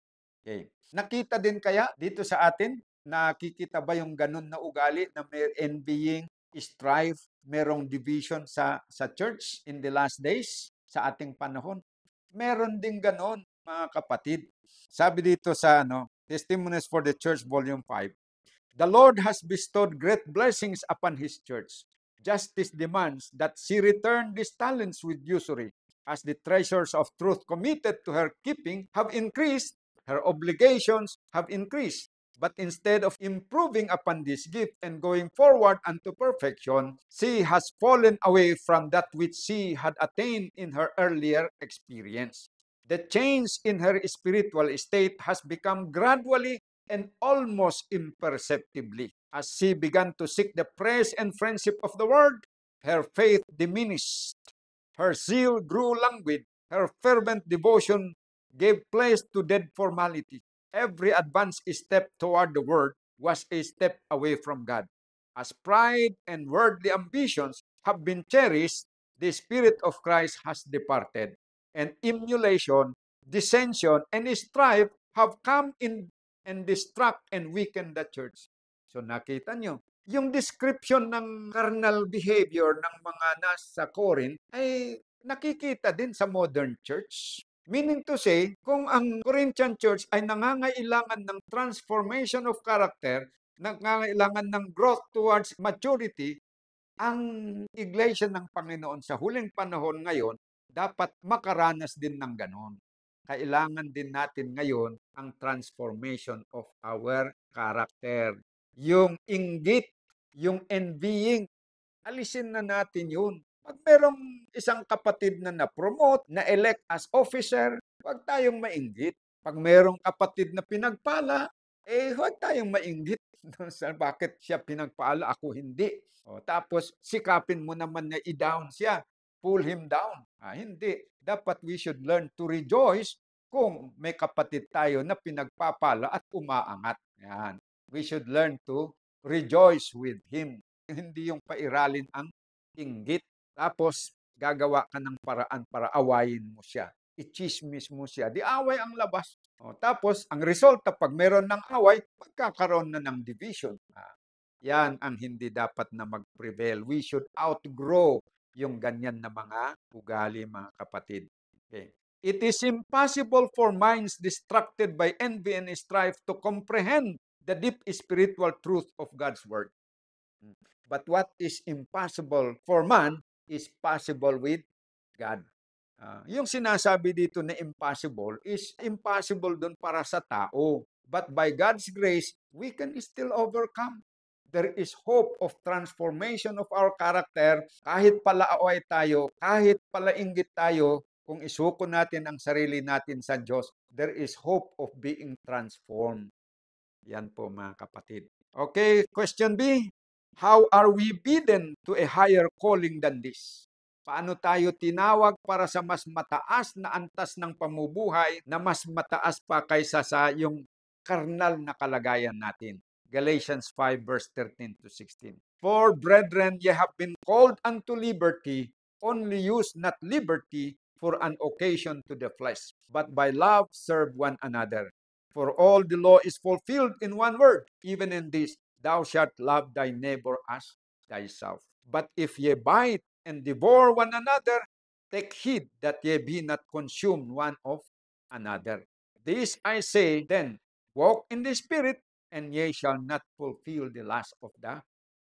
Okay. Nakita din kaya dito sa atin, nakikita ba yung ganun na ugali na may envying, strife, merong division sa church in the last days, sa ating panahon? Meron din ganon, mga kapatid. Sabi dito sa Testimonies for the Church, Volume 5, the Lord has bestowed great blessings upon His church. Justice demands that she return these talents with usury. As the treasures of truth committed to her keeping have increased, her obligations have increased. But instead of improving upon this gift and going forward unto perfection, she has fallen away from that which she had attained in her earlier experience. The change in her spiritual state has become gradually and almost imperceptibly. As she began to seek the praise and friendship of the world, her faith diminished. Her zeal grew languid. Her fervent devotion gave place to dead formality. Every advanced step toward the word was a step away from God. As pride and worldly ambitions have been cherished, the Spirit of Christ has departed, and emulation, dissension, and strife have come in and distract and weaken the church. So nakita nyo, yung description ng carnal behavior ng mga nasa Corinth ay nakikita din sa modern church. Meaning to say, kung ang Corinthian church ay nangangailangan ng transformation of character, nangangailangan ng growth towards maturity, ang iglesia ng Panginoon sa huling panahon ngayon, dapat makaranas din ng ganon. Kailangan din natin ngayon ang transformation of our character. Yung inggit, yung envying, alisin na natin yun. Pag merong isang kapatid na na-promote, na-elect as officer, huwag tayong mainggit. Pag merong kapatid na pinagpala, huwag tayong mainggit. Bakit siya pinagpala, ako hindi. Tapos, sikapin mo naman na i-down siya. Pull him down. Hindi. Dapat we should learn to rejoice kung may kapatid tayo na pinagpapala at umaangat. Yan. We should learn to rejoice with him. Hindi yung pairalin ang inggit. Tapos, gagawa ka ng paraan para awayin mo siya. I-chismis mo siya. Di away ang labas. Tapos, ang resulta, pag meron ng away, magkakaroon na ng division. Yan ang hindi dapat na mag-prevail. We should outgrow yung ganyan na mga ugali, mga kapatid. Okay. It is impossible for minds distracted by envy and strife to comprehend the deep spiritual truth of God's word. But what is impossible for man is possible with God. Yung sinasabi dito na impossible is impossible doon para sa tao. But by God's grace, we can still overcome. There is hope of transformation of our character. Kahit palaaway tayo, kahit palainggit tayo, kung isuko natin ang sarili natin sa Diyos, there is hope of being transformed. Yan po, mga kapatid. Okay, question B. How are we bidden to a higher calling than this? Paano tayo tinawag para sa mas mataas na antas ng pamubuhay na mas mataas pa kaysa sa yung karnal na kalagayan natin? Galatians 5 verse 13 to 16. For brethren, ye have been called unto liberty, only use not liberty for an occasion to the flesh, but by love serve one another. For all the law is fulfilled in one word, even in this, thou shalt love thy neighbor as thyself. But if ye bite and devour one another, take heed that ye be not consumed one of another. This I say then, walk in the Spirit, and ye shall not fulfill the lust of the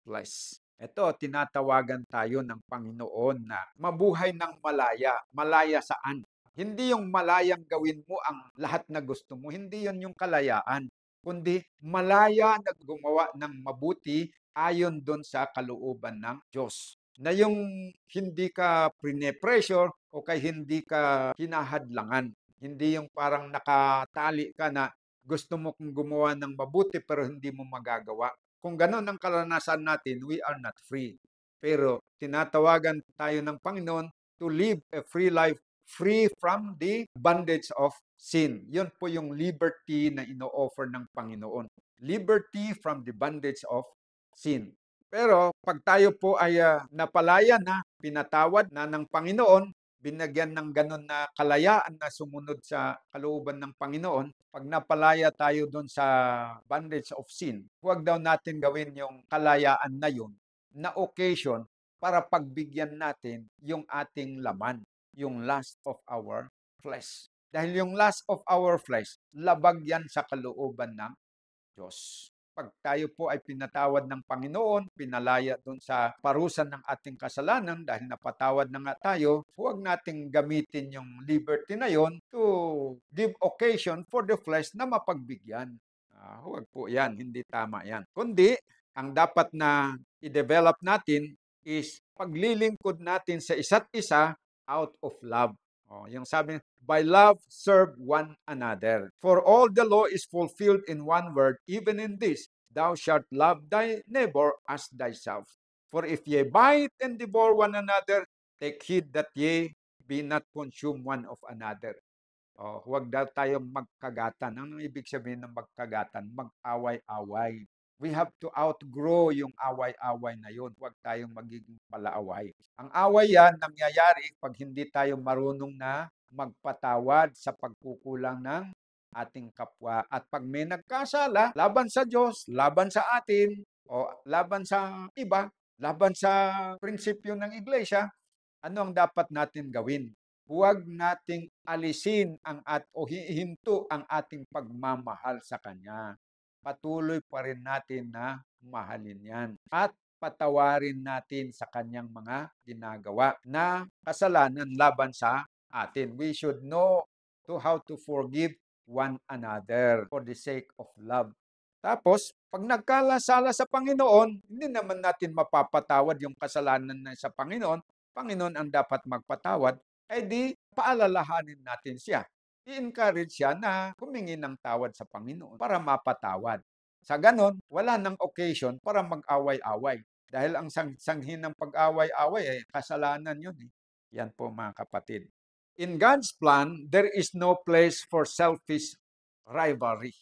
flesh. Ito, tinatawagan tayo ng Panginoon na mabuhay ng malaya. Malaya saan? Hindi yung malayang gawin mo ang lahat na gusto mo. Hindi yun yung kalayaan. Kundi malaya na gumawa ng mabuti ayon doon sa kalooban ng Diyos. Na yung hindi ka pressure o kay hindi ka hinahadlangan. Hindi yung parang nakatali ka na Gusto mo kong gumawa ng mabuti pero hindi mo magagawa. Kung ganun ang karanasan natin, we are not free. Pero tinatawagan tayo ng Panginoon to live a free life, free from the bondage of sin. Yun po yung liberty na ino-offer ng Panginoon. Liberty from the bondage of sin. Pero pag tayo po ay napalaya na, pinatawad na ng Panginoon, binagyan ng ganun na kalayaan na sumunod sa kalooban ng Panginoon, pag napalaya tayo doon sa bondage of sin, huwag daw natin gawin yung kalayaan na yun na occasion para pagbigyan natin yung ating laman, yung lust of our flesh. Dahil yung lust of our flesh, labag yan sa kalooban ng Diyos. Pag tayo po ay pinatawad ng Panginoon, pinalaya doon sa parusa ng ating kasalanan dahil napatawad na nga tayo, huwag nating gamitin yung liberty na yon to give occasion for the flesh na mapagbigyan. Huwag po yan, hindi tama yan. Kundi, ang dapat na i-develop natin is paglilingkod natin sa isa't isa out of love. Yung sabi, by love serve one another. For all the law is fulfilled in one word, even in this, thou shalt love thy neighbor as thyself. For if ye bite and devour one another, take heed that ye be not consumed one of another. Huwag daw tayong magkagatan. Ano ibig sabihin ng magkagatan? Mag-away-away. We have to outgrow yung away-away na yun. Huwag tayong magiging palaaway. Ang away yan nangyayari pag hindi tayo marunong na magpatawad sa pagkukulang ng ating kapwa. At pag may nagkasala, laban sa Diyos, laban sa atin, o laban sa iba, laban sa prinsipyo ng iglesia, ano ang dapat natin gawin? Huwag nating alisin o hihinto ang ating pagmamahal sa Kanya. Patuloy pa rin natin na mahalin yan. At patawarin natin sa Kanyang mga ginagawa na kasalanan laban sa atin. We should know how to forgive one another for the sake of love. Tapos, pag nagkalasala sa Panginoon, hindi naman natin mapapatawad yung kasalanan na sa Panginoon. Panginoon ang dapat magpatawad, ay di paalalahanin natin siya. I-encourage siya na humingi ng tawad sa Panginoon para mapatawad. Sa ganon, wala nang occasion para mag-away-away. Dahil ang sanghin ng pag-away-away ay kasalanan yun. Yan po mga kapatid. In God's plan, there is no place for selfish rivalry.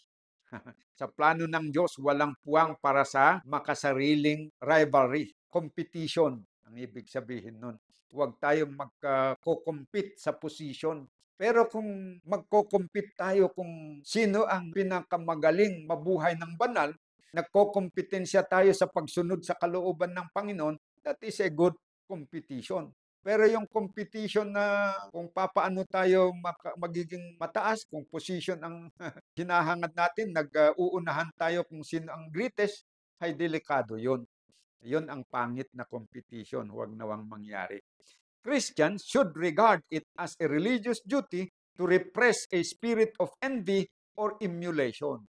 Sa plano ng Diyos, walang puwang para sa makasariling rivalry, competition, ang ibig sabihin nun. Huwag tayong magko-compete sa position. Pero kung magko-compete tayo kung sino ang pinakamagaling mabuhay ng banal, nagko-kompetensya tayo sa pagsunod sa kalooban ng Panginoon, that is a good competition. Pero yung competition na kung papaano tayo magiging mataas, kung position ang hinahangad natin, nag-uunahan tayo kung sino ang greatest, ay delikado yun. Yun ang pangit na competition. Huwag nawang mangyari. Christians should regard it as a religious duty to repress a spirit of envy or emulation.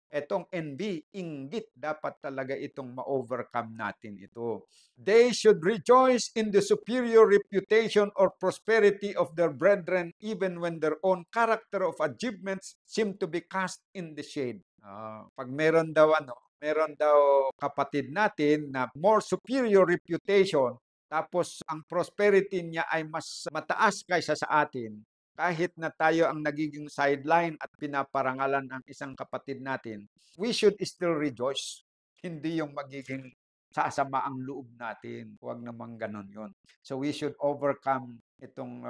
Etong envy, inggit, dapat talaga itong ma-overcome natin ito. They should rejoice in the superior reputation or prosperity of their brethren even when their own character of achievements seem to be cast in the shade. Pag meron daw kapatid natin na more superior reputation, tapos ang prosperity niya ay mas mataas kaysa sa atin, kahit na tayo ang nagiging sideline at pinaparangalan ang isang kapatid natin, we should still rejoice. Hindi yung magiging sasama ang loob natin. Huwag namang ganon yon. So we should overcome itong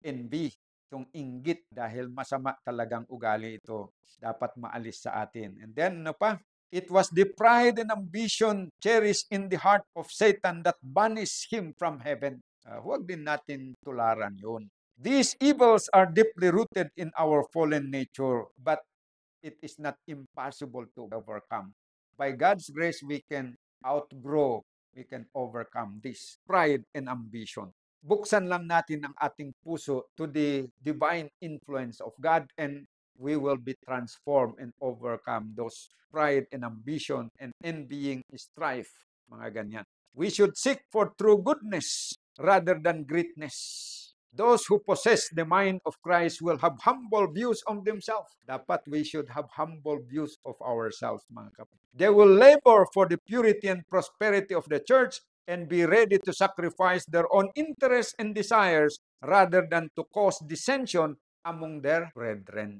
envy, itong inggit, dahil masama talagang ugali ito. Dapat maalis sa atin. And then, ano pa? It was the pride and ambition cherished in the heart of Satan that banished him from heaven. Huwag din natin tularan yun. These evils are deeply rooted in our fallen nature, but it is not impossible to overcome. By God's grace, we can outgrow, we can overcome this pride and ambition. Buksan lang natin ang ating puso to the divine influence of God, and we will be transformed and overcome those pride and ambition and envying strife, mga ganyan. We should seek for true goodness rather than greatness. Those who possess the mind of Christ will have humble views of themselves. Dapat we should have humble views of ourselves, mga kapatid. They will labor for the purity and prosperity of the church and be ready to sacrifice their own interests and desires rather than to cause dissension among their brethren.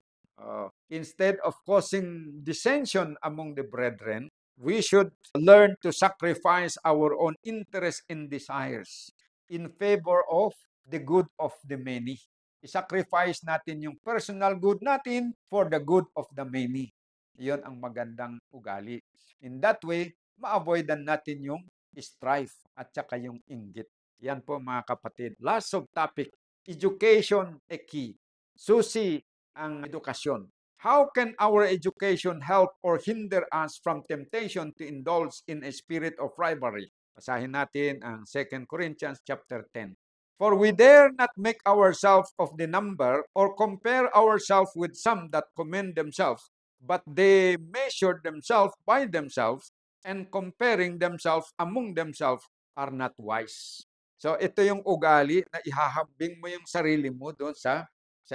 Instead of causing dissension among the brethren, we should learn to sacrifice our own interests and desires in favor of the good of the many. I-sacrifice natin yung personal good natin for the good of the many. Iyon ang magandang ugali. In that way, ma-avoidan natin yung strife at saka yung inggit. Yan po mga kapatid. Last subtopic, education a key. Susi ang edukasyon. How can our education help or hinder us from temptation to indulge in a spirit of rivalry? Basahin natin ang 2 Corinthians chapter 10. For we dare not make ourselves of the number or compare ourselves with some that commend themselves, but they measure themselves by themselves, and comparing themselves among themselves are not wise. So ito yung ugali na ihahambing mo yung sarili mo doon sa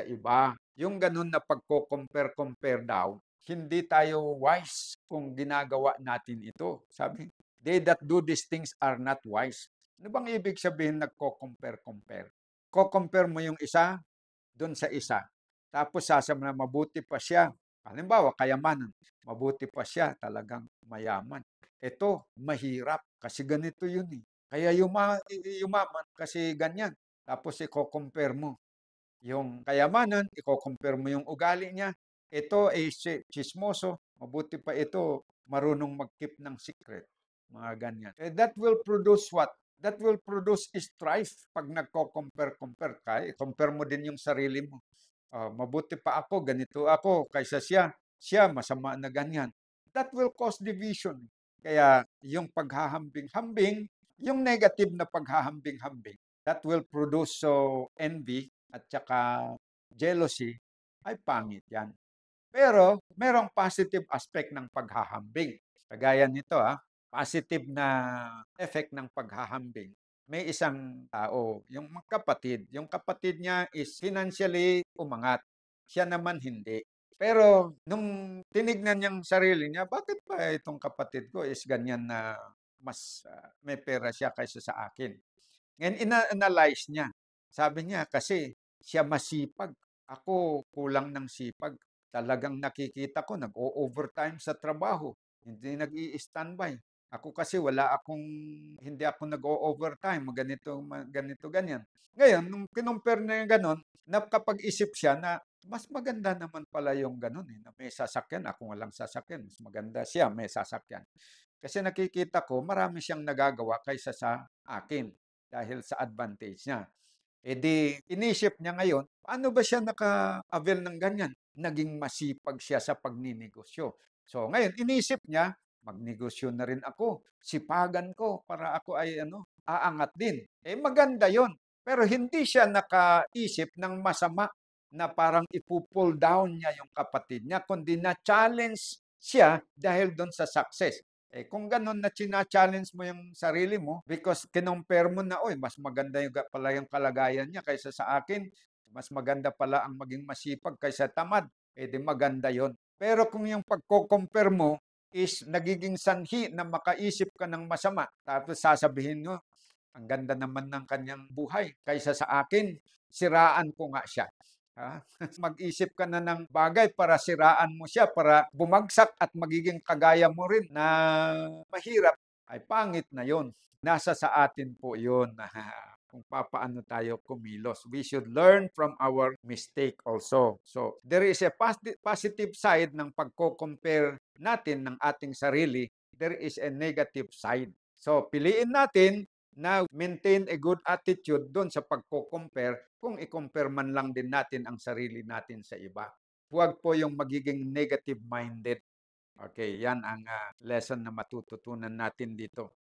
iba. Yung ganun na pagko-compare daw, hindi tayo wise kung ginagawa natin ito. Sabi, they that do these things are not wise. Ano bang ibig sabihin nagko-compare? Ko-compare mo yung isa doon sa isa. Tapos sasabihin na mabuti pa siya. Halimbawa, kayamanan. Mabuti pa siya, talagang mayaman. Ito, mahirap kasi ganito yun eh. Kaya yumaman kasi ganyan. Tapos i-compare mo yung kayamanan, i-compare mo yung ugali niya. Ito ay chismoso, mabuti pa ito, marunong mag-keep ng secret. Mga ganyan. That will produce what? That will produce strife pag nagko-compare. Compare mo din yung sarili mo. Mabuti pa ako, ganito ako, kaysa siya masama na ganyan. That will cause division. Kaya yung paghahambing-hambing, yung negative na paghahambing-hambing, that will produce envy at saka jealousy, ay pangit yan. Pero merong positive aspect ng paghahambing. Kagaya nito positive na effect ng paghahambing. May isang tao, yung yung kapatid niya is financially umangat. Siya naman hindi. Pero nung tinignan niyang sarili niya, bakit ba itong kapatid ko is ganyan na mas may pera siya kaysa sa akin? Ngayon, ina-analyze niya. Sabi niya, kasi siya masipag. Ako, kulang ng sipag. Talagang nakikita ko, nag-o-overtime sa trabaho. Hindi nag-i-standby. Ako kasi hindi ako nag-o-overtime. Ganito, ganyan. Ngayon, nung kinumpare na yung ganon, nakapag-isip siya na mas maganda naman pala yung ganon na may sasakyan. Ako walang sasakyan. Mas maganda siya, may sasakyan. Kasi nakikita ko, marami siyang nagagawa kaysa sa akin dahil sa advantage niya. E di, inisip niya ngayon, paano ba siya naka-avail ng ganyan? Naging masipag siya sa pagninegosyo. So ngayon, inisip niya, magnegosyo na rin ako. Sipagan ko para ako ay aangat din. Maganda yon. Pero hindi siya nakaisip ng masama na parang ipupull down niya yung kapatid niya, kundi na-challenge siya dahil doon sa success. Kung ganun na china-challenge mo yung sarili mo because kinompare mo na, mas maganda pala yung kalagayan niya kaysa sa akin, mas maganda pala ang maging masipag kaysa tamad, di maganda yon. Pero kung yung pagko-compare mo is nagiging sanhi na makaisip ka ng masama, tapos sasabihin mo, ang ganda naman ng kanyang buhay kaysa sa akin, siraan ko nga siya. Mag-isip ka na ng bagay para siraan mo siya, para bumagsak at magiging kagaya mo rin na mahirap, ay pangit na yon. Nasa sa atin po yun kung paano tayo kumilos. We should learn from our mistake also. So, there is a positive side ng pagko-compare natin ng ating sarili. There is a negative side. So, piliin natin na maintain a good attitude doon sa pagko-compare kung i-compare man lang din natin ang sarili natin sa iba. Huwag po yung magiging negative-minded. Okay, yan ang lesson na matututunan natin dito.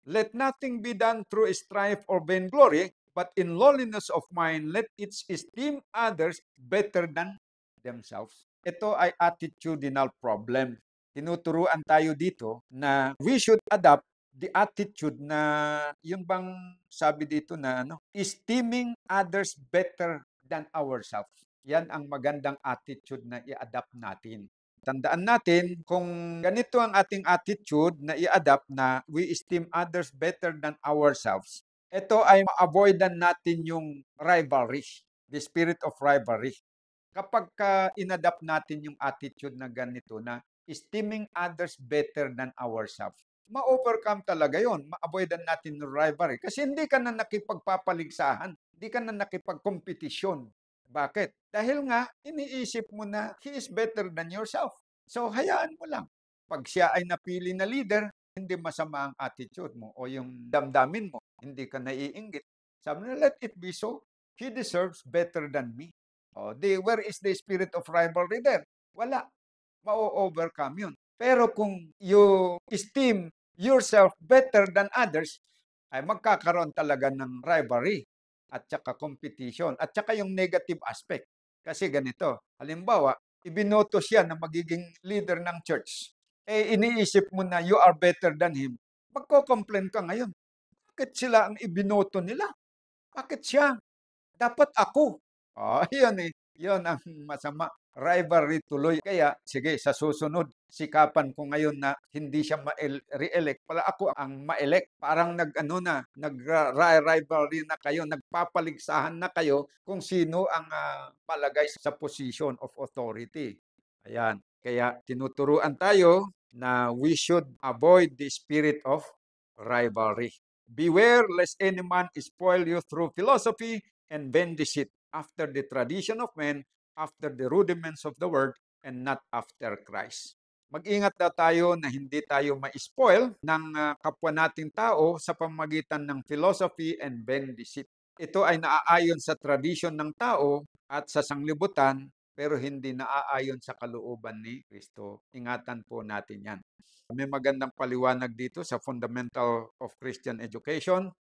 Let nothing be done through strife or vainglory, but in lowliness of mind, let each esteem others better than themselves. Ito ay attitudinal problem. Tinuturuan tayo dito na we should adapt the attitude na, yung bang sabi dito na esteeming others better than ourselves. Yan ang magandang attitude na i-adapt natin. Tandaan natin, kung ganito ang ating attitude na i-adapt na we esteem others better than ourselves, ito ay ma-avoidan natin yung rivalry, the spirit of rivalry. Kapag inadapt natin yung attitude na ganito na esteeming others better than ourselves, ma-overcome talaga yon, ma-avoidan natin yung rivalry. Kasi hindi ka na nakipagpapaligsahan, hindi ka na nakipagkompetisyon. Bakit? Dahil nga, iniisip mo na he is better than yourself. So, hayaan mo lang. Pag siya ay napili na leader, hindi masama ang attitude mo o yung damdamin mo. Hindi ka naiinggit. Sabi na, let it be so. He deserves better than me. Where is the spirit of rivalry there? Wala. Ma-overcome yun. Pero kung you esteem yourself better than others, ay magkakaroon talaga ng rivalry at saka competition at saka yung negative aspect. Kasi ganito, halimbawa, ibinoto siya na magiging leader ng church. Iniisip mo na you are better than him. Magko-complain ka ngayon. Bakit sila ang ibinoto nila? Bakit siya? Dapat ako. Yun eh. Yun ang masama. Rivalry tuloy. Kaya, sige, sa susunod, sikapan ko ngayon na hindi siya re-elect. Pala ako ang ma-elect. Parang nag-rivalry na kayo, nagpapaligsahan na kayo kung sino ang palagay sa position of authority. Ayan. Kaya tinuturuan tayo na we should avoid the spirit of rivalry. Beware lest any man spoil you through philosophy and vain deceit, after the tradition of men, after the rudiments of the word, and not after Christ. Mag-ingat daw tayo na hindi tayo ma-spoil ng kapwa nating tao sa pamamagitan ng philosophy and vain deceit. Ito ay naaayon sa tradition ng tao at sa sanglibutan, pero hindi naaayon sa kalooban ni Kristo. Ingatan po natin yan. May magandang paliwanag dito sa Fundamental of Christian Education.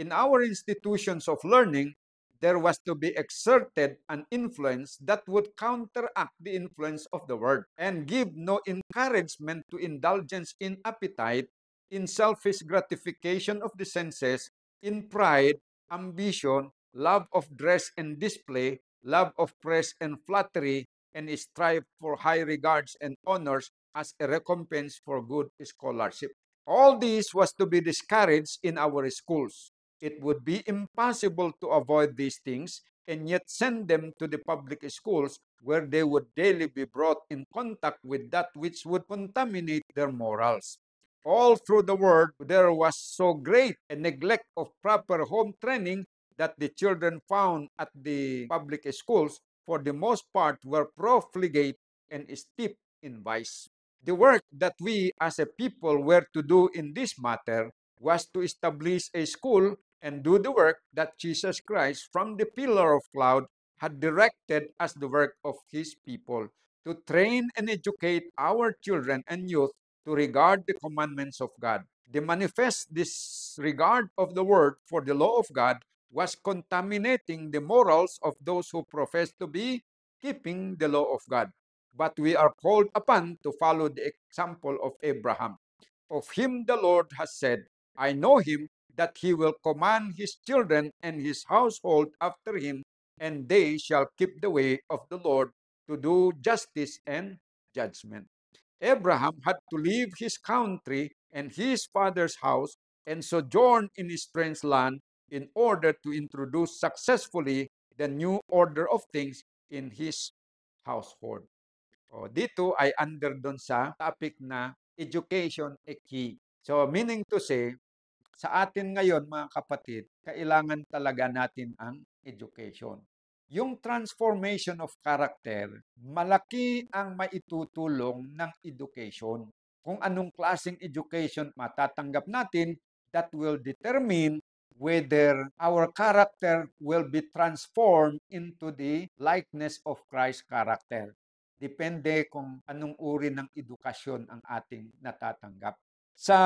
In our institutions of learning, there was to be exerted an influence that would counteract the influence of the word and give no encouragement to indulgence in appetite, in selfish gratification of the senses, in pride, ambition, love of dress and display, love of praise and flattery, and strive for high regards and honors as a recompense for good scholarship. All this was to be discouraged in our schools. It would be impossible to avoid these things and yet send them to the public schools where they would daily be brought in contact with that which would contaminate their morals. All through the world, there was so great a neglect of proper home training that the children found at the public schools, for the most part, were profligate and steeped in vice. The work that we as a people were to do in this matter was to establish a school and do the work that Jesus Christ from the pillar of cloud had directed as the work of his people, to train and educate our children and youth to regard the commandments of God. The manifest disregard of the word for the law of God was contaminating the morals of those who profess to be keeping the law of God. But we are called upon to follow the example of Abraham. Of him the Lord has said, I know him, that he will command his children and his household after him, and they shall keep the way of the Lord to do justice and judgment. Abraham had to leave his country and his father's house and sojourn in a strange land in order to introduce successfully the new order of things in his household. Dito ay under doon sa topic na education a key. So meaning to say, sa atin ngayon mga kapatid, kailangan talaga natin ang education. Yung transformation of character, malaki ang maitutulong ng education. Kung anong klaseng education matatanggap natin, that will determine whether our character will be transformed into the likeness of Christ's character. Depende kung anong uri ng edukasyon ang ating natatanggap. Sa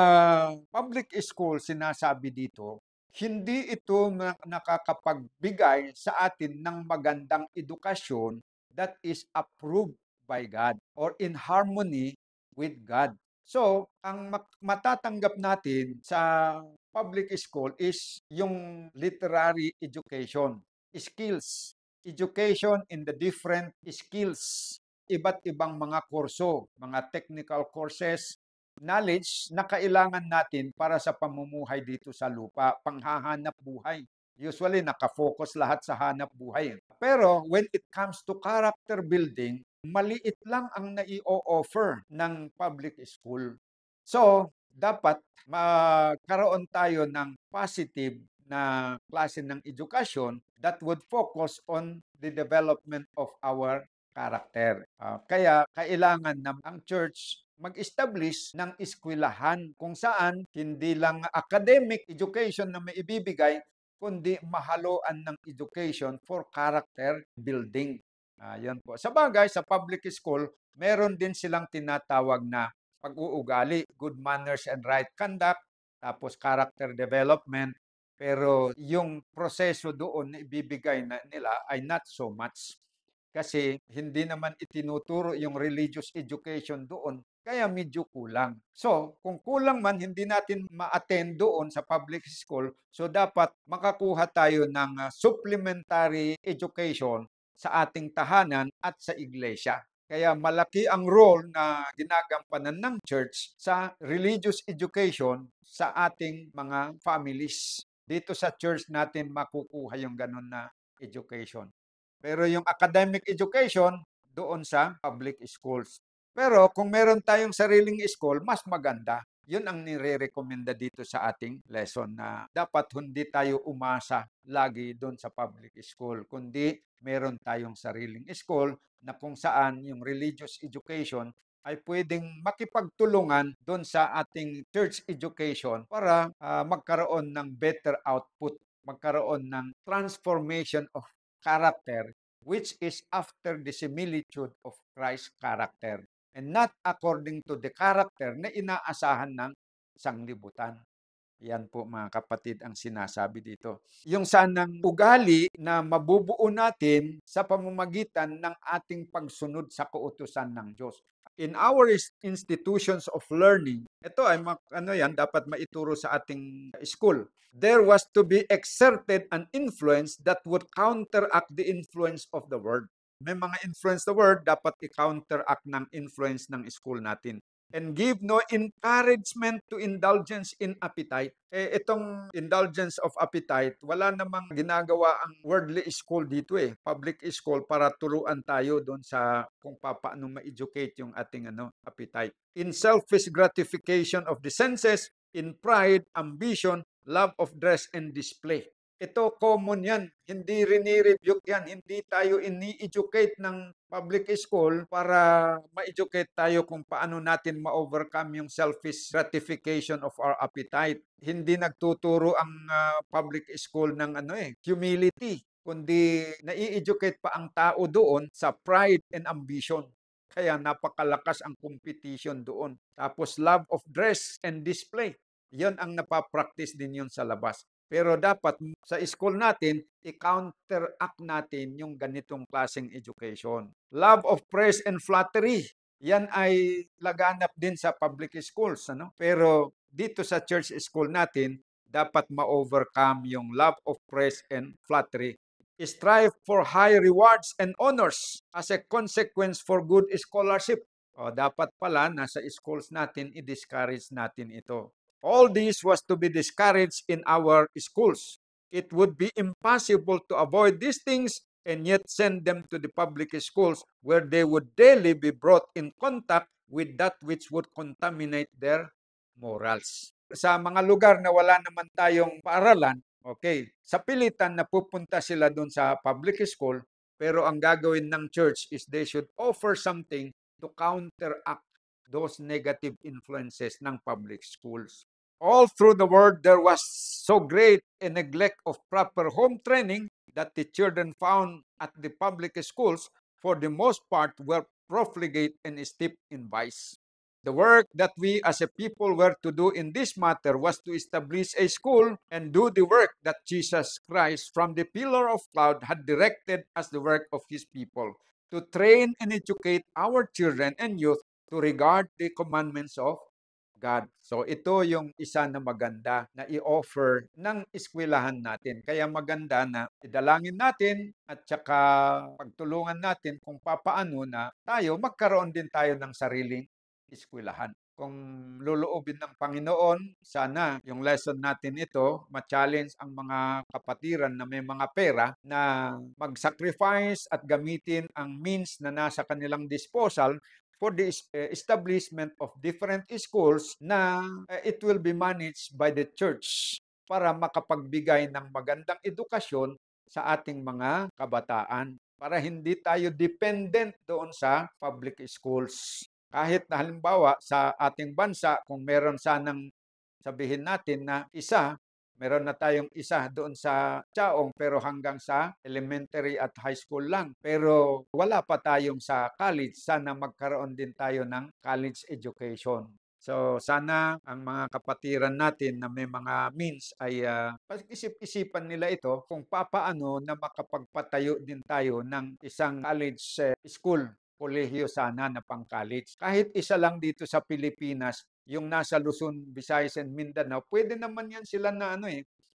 public school, sinasabi dito, hindi ito nakakapagbigay sa atin ng magandang edukasyon that is approved by God or in harmony with God. So, ang matatanggap natin sa public school is yung literary education, skills, education in the different skills, iba't ibang mga kurso, mga technical courses, knowledge na kailangan natin para sa pamumuhay dito sa lupa, panghahanap buhay. Usually, nakafocus lahat sa hanap buhay. Pero when it comes to character building, maliit lang ang nai-o-offer ng public school. So, dapat magkaroon tayo ng positive na klase ng edukasyon that would focus on the development of our character. Kaya kailangan na ang church mag-establish ng eskwelahan kung saan hindi lang academic education na may ibibigay, kundi mahaluan ng education for character building. Yan po. Sa bagay, sa public school, meron din silang tinatawag na pag-uugali, good manners and right conduct, tapos character development. Pero yung proseso doon na ibibigay na nila ay not so much. Kasi hindi naman itinuturo yung religious education doon, kaya medyo kulang. So, kung kulang man, hindi natin ma-attend doon sa public school, so dapat makakuha tayo ng supplementary education sa ating tahanan at sa iglesia. Kaya malaki ang role na ginagampanan ng church sa religious education sa ating mga families. Dito sa church natin makukuha yung ganun na education. Pero yung academic education, doon sa public schools. Pero kung meron tayong sariling school, mas maganda. Yun ang nire-recommenda dito sa ating lesson na dapat hindi tayo umasa lagi doon sa public school, kundi meron tayong sariling school na kung saan yung religious education ay pwedeng makipagtulungan doon sa ating church education para magkaroon ng better output, magkaroon ng transformation of character, which is after the similitude of Christ's character and not according to the character na inaasahan ng sanglibutan. Yan po mga kapatid ang sinasabi dito. Yung sanang ugali na mabubuo natin sa pamamagitan ng ating pagsunod sa kautusan ng Diyos. In our institutions of learning, ito ay dapat maituro sa ating school. There was to be exerted an influence that would counteract the influence of the world. May mga influence the world, dapat i-counteract ng influence ng school natin. And give no encouragement to indulgence in appetite. Itong indulgence of appetite, wala namang ginagawa ang worldly school dito public school para turuan tayo doon sa kung paano ma-educate yung ating appetite. In selfish gratification of the senses, in pride, ambition, love of dress and display. Ito, common yan. Hindi rini-rebuke yan. Hindi tayo ini-educate ng public school para ma-educate tayo kung paano natin ma-overcome yung selfish gratification of our appetite. Hindi nagtuturo ang public school ng humility, kundi nai-educate pa ang tao doon sa pride and ambition. Kaya napakalakas ang competition doon. Tapos love of dress and display. Yan ang napapractice din yun sa labas. Pero dapat sa school natin, i-counteract natin yung ganitong klaseng education. Love of praise and flattery. Yan ay laganap din sa public schools. Pero dito sa church school natin, dapat ma-overcome yung love of praise and flattery. Strive for high rewards and honors as a consequence for good scholarship. Dapat pala, nasa schools natin, i-discourage natin ito. All this was to be discouraged in our schools. It would be impossible to avoid these things and yet send them to the public schools where they would daily be brought in contact with that which would contaminate their morals. Sa mga lugar na wala naman tayong paaralan, okay, sa pilitan na pupunta sila doon sa public school, pero ang gagawin ng church is they should offer something to counteract those negative influences ng public schools. All through the world, there was so great a neglect of proper home training that the children found at the public schools, for the most part, were profligate and steeped in vice. The work that we as a people were to do in this matter was to establish a school and do the work that Jesus Christ from the pillar of cloud had directed as the work of his people, to train and educate our children and youth to regard the commandments of God. So ito yung isa na maganda na i-offer ng eskwelahan natin. Kaya maganda na idalangin natin at saka pagtulungan natin kung papaano na tayo magkaroon din tayo ng sariling eskwelahan. Kung luluobin ng Panginoon, sana yung lesson natin ito, ma-challenge ang mga kapatiran na may mga pera na mag-sacrifice at gamitin ang means na nasa kanilang disposal for the establishment of different schools na it will be managed by the church para makapagbigay ng magandang edukasyon sa ating mga kabataan para hindi tayo dependent doon sa public schools. Kahit na halimbawa sa ating bansa, kung meron sanang sabihin natin na meron na tayong isa doon sa Chaong pero hanggang sa elementary at high school lang. Pero wala pa tayong sa college. Sana magkaroon din tayo ng college education. So sana ang mga kapatiran natin na may mga means ay pag-isip-isipan nila ito kung papaano na makapagpatayo din tayo ng isang college school, kolehiyo sana na pang-college. Kahit isa lang dito sa Pilipinas, yung nasa Luzon, Visayas and Mindanao, pwede naman yan sila na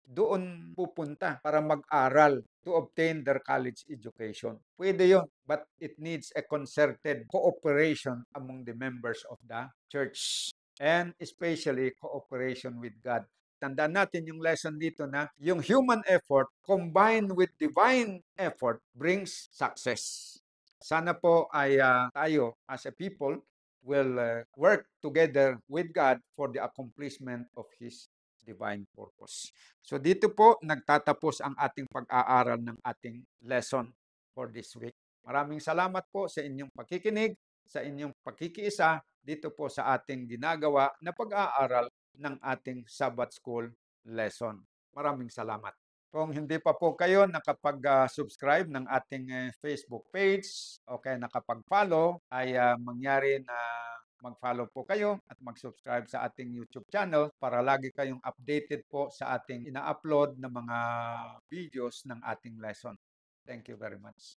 doon pupunta para mag-aral to obtain their college education. Pwede yon, but it needs a concerted cooperation among the members of the church and especially cooperation with God. Tandaan natin yung lesson dito na yung human effort combined with divine effort brings success. Sana po ay tayo as a people will work together with God for the accomplishment of His divine purpose. So dito po nagtatapos ang ating pag-aaral ng ating lesson for this week. Maraming salamat po sa inyong pakikinig, sa inyong pakikiisa dito po sa ating ginagawa na pag-aaral ng ating Sabbath School lesson. Maraming salamat. Kung hindi pa po kayo nakapag-subscribe ng ating Facebook page o kaya nakapag-follow, ay mangyari na mag-follow po kayo at mag-subscribe sa ating YouTube channel para lagi kayong updated po sa ating ina-upload na mga videos ng ating lesson. Thank you very much.